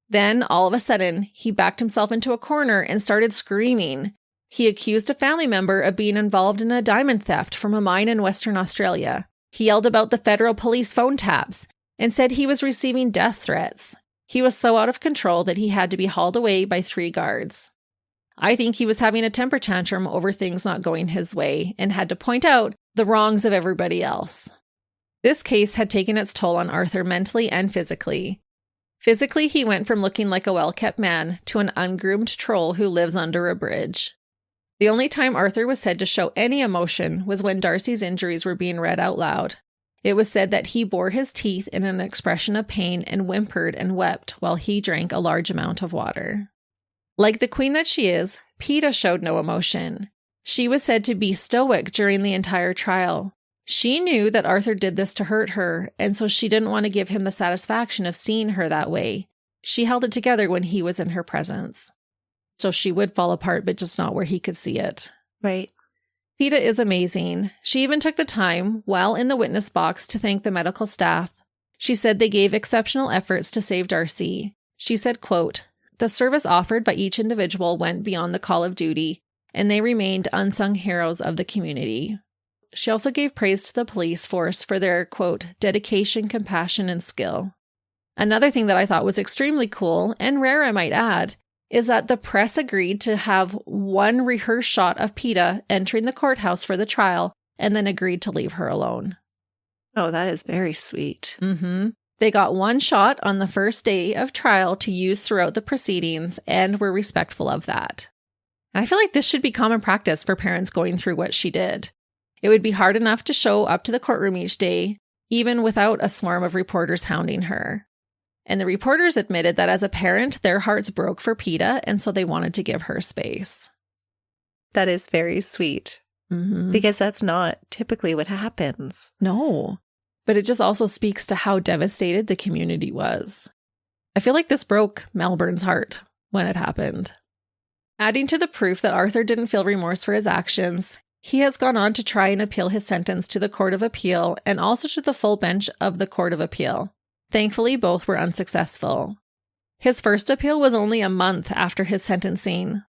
Then, all of a sudden, he backed himself into a corner and started screaming. He accused a family member of being involved in a diamond theft from a mine in Western Australia. He yelled about the federal police phone taps and said he was receiving death threats. He was so out of control that he had to be hauled away by 3 guards. I think he was having a temper tantrum over things not going his way and had to point out the wrongs of everybody else. This case had taken its toll on Arthur mentally and physically. Physically, he went from looking like a well-kept man to an ungroomed troll who lives under a bridge. The only time Arthur was said to show any emotion was when Darcey's injuries were being read out loud. It was said that he bore his teeth in an expression of pain and whimpered and wept while he drank a large amount of water. Like the queen that she is, Peta showed no emotion. She was said to be stoic during the entire trial. She knew that Arthur did this to hurt her, and so she didn't want to give him the satisfaction of seeing her that way. She held it together when he was in her presence. So she would fall apart, but just not where he could see it.
Right.
Peta is amazing. She even took the time, while in the witness box, to thank the medical staff. She said they gave exceptional efforts to save Darcey. She said, quote, "The service offered by each individual went beyond the call of duty, and they remained unsung heroes of the community." She also gave praise to the police force for their, quote, "dedication, compassion, and skill." Another thing that I thought was extremely cool, and rare I might add, is that the press agreed to have one rehearsed shot of Peta entering the courthouse for the trial and then agreed to leave her alone.
Oh, that is very sweet.
Mm-hmm. They got one shot on the first day of trial to use throughout the proceedings and were respectful of that. And I feel like this should be common practice for parents going through what she did. It would be hard enough to show up to the courtroom each day, even without a swarm of reporters hounding her. And the reporters admitted that as a parent, their hearts broke for Peta, and so they wanted to give her space.
That is very sweet.
Mm-hmm.
Because that's not typically what happens.
No, but it just also speaks to how devastated the community was. I feel like this broke Melbourne's heart when it happened. Adding to the proof that Arthur didn't feel remorse for his actions, he has gone on to try and appeal his sentence to the Court of Appeal and also to the full bench of the Court of Appeal. Thankfully, both were unsuccessful. His first appeal was only a month after his sentencing.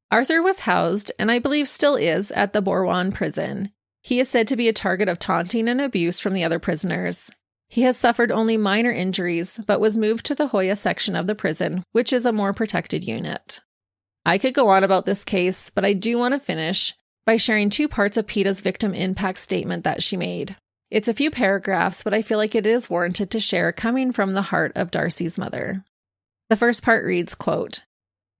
Arthur was housed, and I believe still is, at the Borwan prison. He is said to be a target of taunting and abuse from the other prisoners. He has suffered only minor injuries, but was moved to the Hoya section of the prison, which is a more protected unit. I could go on about this case, but I do want to finish by sharing 2 parts of Peta's victim impact statement that she made. It's a few paragraphs, but I feel like it is warranted to share coming from the heart of Darcey's mother. The first part reads, quote,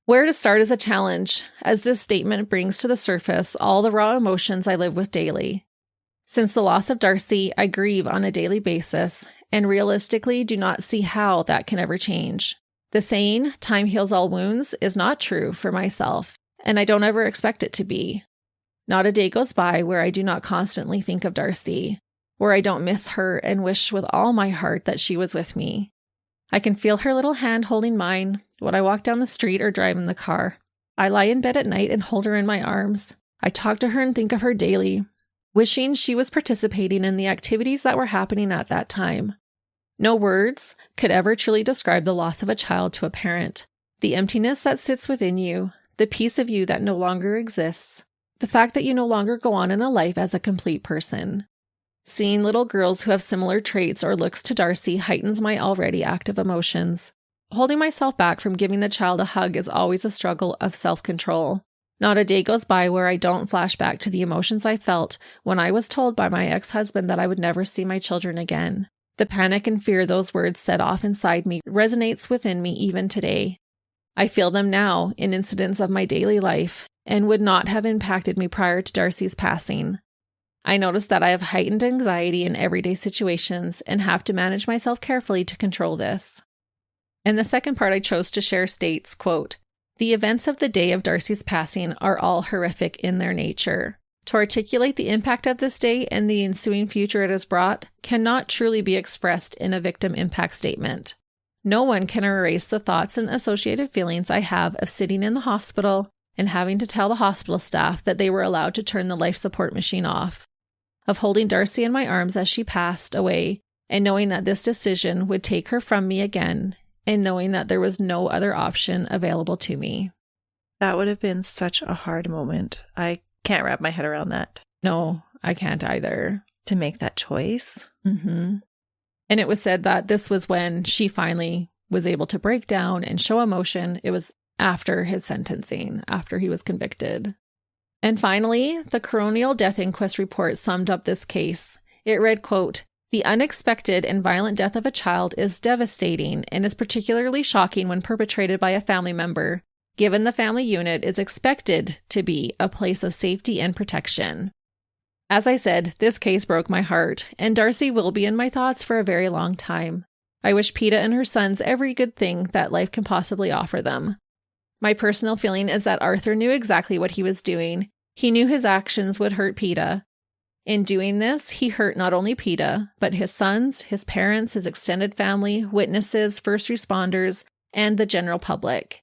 "Where to start is a challenge, as this statement brings to the surface all the raw emotions I live with daily. Since the loss of Darcey, I grieve on a daily basis, and realistically do not see how that can ever change. The saying, 'time heals all wounds,' is not true for myself, and I don't ever expect it to be. Not a day goes by where I do not constantly think of Darcey, where I don't miss her and wish with all my heart that she was with me. I can feel her little hand holding mine when I walk down the street or drive in the car. I lie in bed at night and hold her in my arms. I talk to her and think of her daily, wishing she was participating in the activities that were happening at that time. No words could ever truly describe the loss of a child to a parent, the emptiness that sits within you, the piece of you that no longer exists, the fact that you no longer go on in a life as a complete person. Seeing little girls who have similar traits or looks to Darcey heightens my already active emotions. Holding myself back from giving the child a hug is always a struggle of self-control. Not a day goes by where I don't flash back to the emotions I felt when I was told by my ex-husband that I would never see my children again. The panic and fear those words set off inside me resonates within me even today. I feel them now in incidents of my daily life and would not have impacted me prior to Darcey's passing. I notice that I have heightened anxiety in everyday situations and have to manage myself carefully to control this. And the second part I chose to share states, quote, "The events of the day of Darcey's passing are all horrific in their nature. To articulate the impact of this day and the ensuing future it has brought cannot truly be expressed in a victim impact statement. No one can erase the thoughts and associated feelings I have of sitting in the hospital and having to tell the hospital staff that they were allowed to turn the life support machine off, of holding Darcey in my arms as she passed away and knowing that this decision would take her from me again and knowing that there was no other option available to me."
That would have been such a hard moment. I can't wrap my head around that.
No, I can't either.
To make that choice.
Mm-hmm. And it was said that this was when she finally was able to break down and show emotion. It was after his sentencing, after he was convicted. And finally, the coronial death inquest report summed up this case. It read, quote, "The unexpected and violent death of a child is devastating and is particularly shocking when perpetrated by a family member, given the family unit is expected to be a place of safety and protection." As I said, this case broke my heart, and Darcey will be in my thoughts for a very long time. I wish Peta and her sons every good thing that life can possibly offer them. My personal feeling is that Arthur knew exactly what he was doing. He knew his actions would hurt Peta. In doing this, he hurt not only Peta, but his sons, his parents, his extended family, witnesses, first responders, and the general public.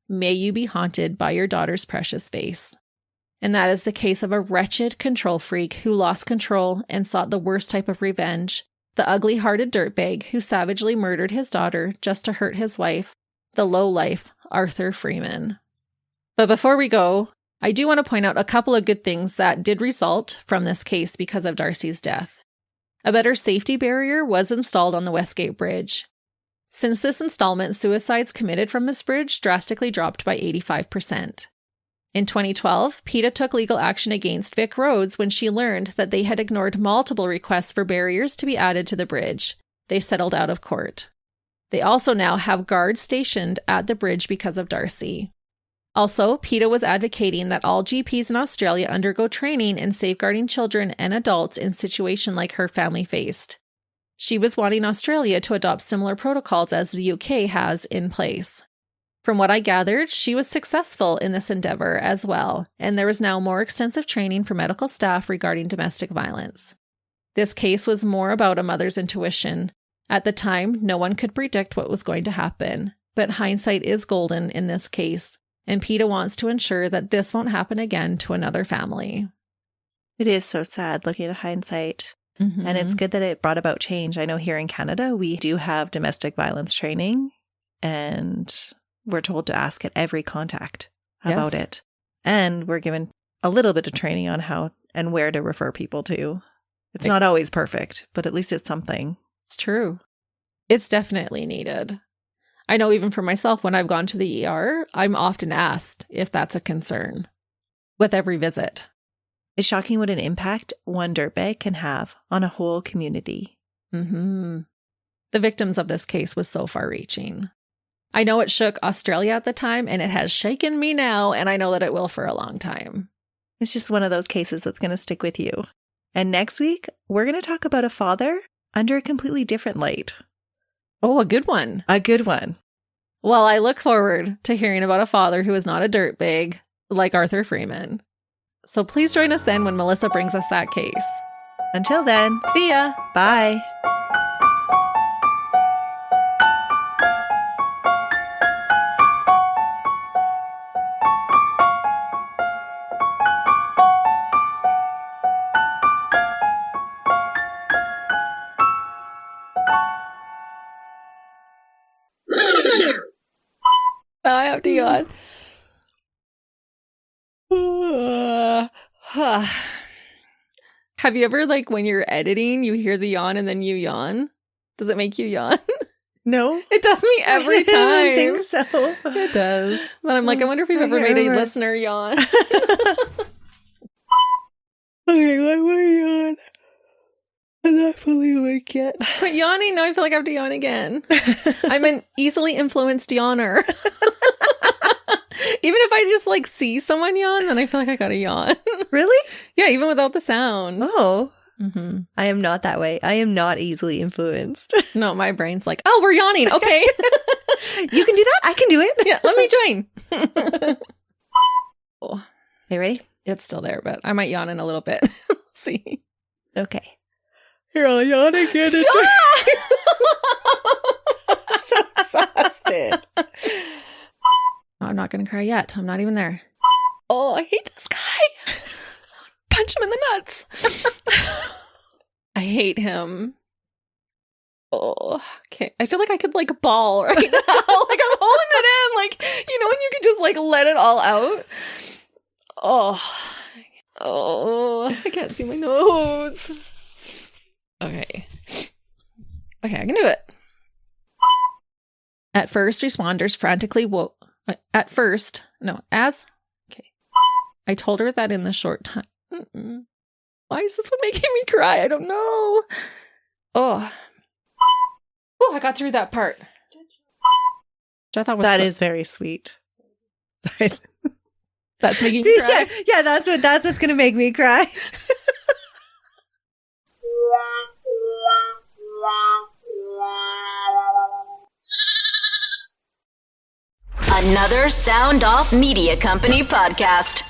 May you be haunted by your daughter's precious face. And that is the case of a wretched control freak who lost control and sought the worst type of revenge, the ugly-hearted dirtbag who savagely murdered his daughter just to hurt his wife, the lowlife Arthur Freeman. But before we go, I do want to point out a couple of good things that did result from this case because of Darcey's death. A better safety barrier was installed on the Westgate Bridge. Since this installment, suicides committed from this bridge drastically dropped by 85%. In 2012, PETA took legal action against Vic Roads when she learned that they had ignored multiple requests for barriers to be added to the bridge. They settled out of court. They also now have guards stationed at the bridge because of Darcey. Also, PETA was advocating that all GPs in Australia undergo training in safeguarding children and adults in situations like her family faced. She was wanting Australia to adopt similar protocols as the UK has in place. From what I gathered, she was successful in this endeavor as well, and there is now more extensive training for medical staff regarding domestic violence. This case was more about a mother's intuition. At the time, no one could predict what was going to happen, but hindsight is golden in this case, and PETA wants to ensure that this won't happen again to another family.
It is so sad looking at hindsight.
Mm-hmm.
And it's good that it brought about change. I know here in Canada, we do have domestic violence training, and we're told to ask at every contact about it. And we're given a little bit of training on how and where to refer people to. It's not always perfect, but at least it's something.
It's true. It's definitely needed. I know even for myself, when I've gone to the ER, I'm often asked if that's a concern with every visit.
It's shocking what an impact one dirtbag can have on a whole community.
Mm-hmm. The victims of this case was so far-reaching. I know it shook Australia at the time, and it has shaken me now, and I know that it will for a long time.
It's just one of those cases that's going to stick with you. And next week, we're going to talk about a father under a completely different light.
Oh, a good one.
A good one.
Well, I look forward to hearing about a father who is not a dirtbag like Arthur Freeman. So please join us then when Melissa brings us that case.
Until then,
see ya.
Bye.
Now I have to yawn. Have you ever, like, when you're editing, you hear the yawn and then you yawn? Does it make you yawn?
No?
It does me every time.
I don't think so.
It does. Then I'm like, I wonder if we've ever made a listener yawn.
Okay, one more yawn. I'm not fully awake yet.
Quit yawning. Now I feel like I have to yawn again. I'm an easily influenced yawner. Even if I just like see someone yawn, then I feel like I gotta yawn.
Really?
Yeah, even without the sound.
Oh.
Mm-hmm.
I am not that way. I am not easily influenced.
No, my brain's like, oh, we're yawning. Okay.
You can do that? I can do it.
Yeah, let me join. Oh,
You ready?
it's still there, but I might yawn in a little bit. See.
Okay. Here, I'll yawn again.
Stop!
I'm so exhausted.
I'm not going to cry yet. I'm not even there. Oh, I hate this guy. Punch him in the nuts. I hate him. Oh, okay. I feel like I could like bawl right now. Like I'm holding it in. Like, when you can just like let it all out. Oh, I can't see my nose. Okay, I can do it. At first, responders frantically I told her that in the short time. Why is this one making me cry? I don't know. Oh, I got through that part. Which I thought was
That is very sweet. Sorry.
That's making me cry.
Yeah, that's what's gonna make me cry.
Another Sound Off Media Company podcast.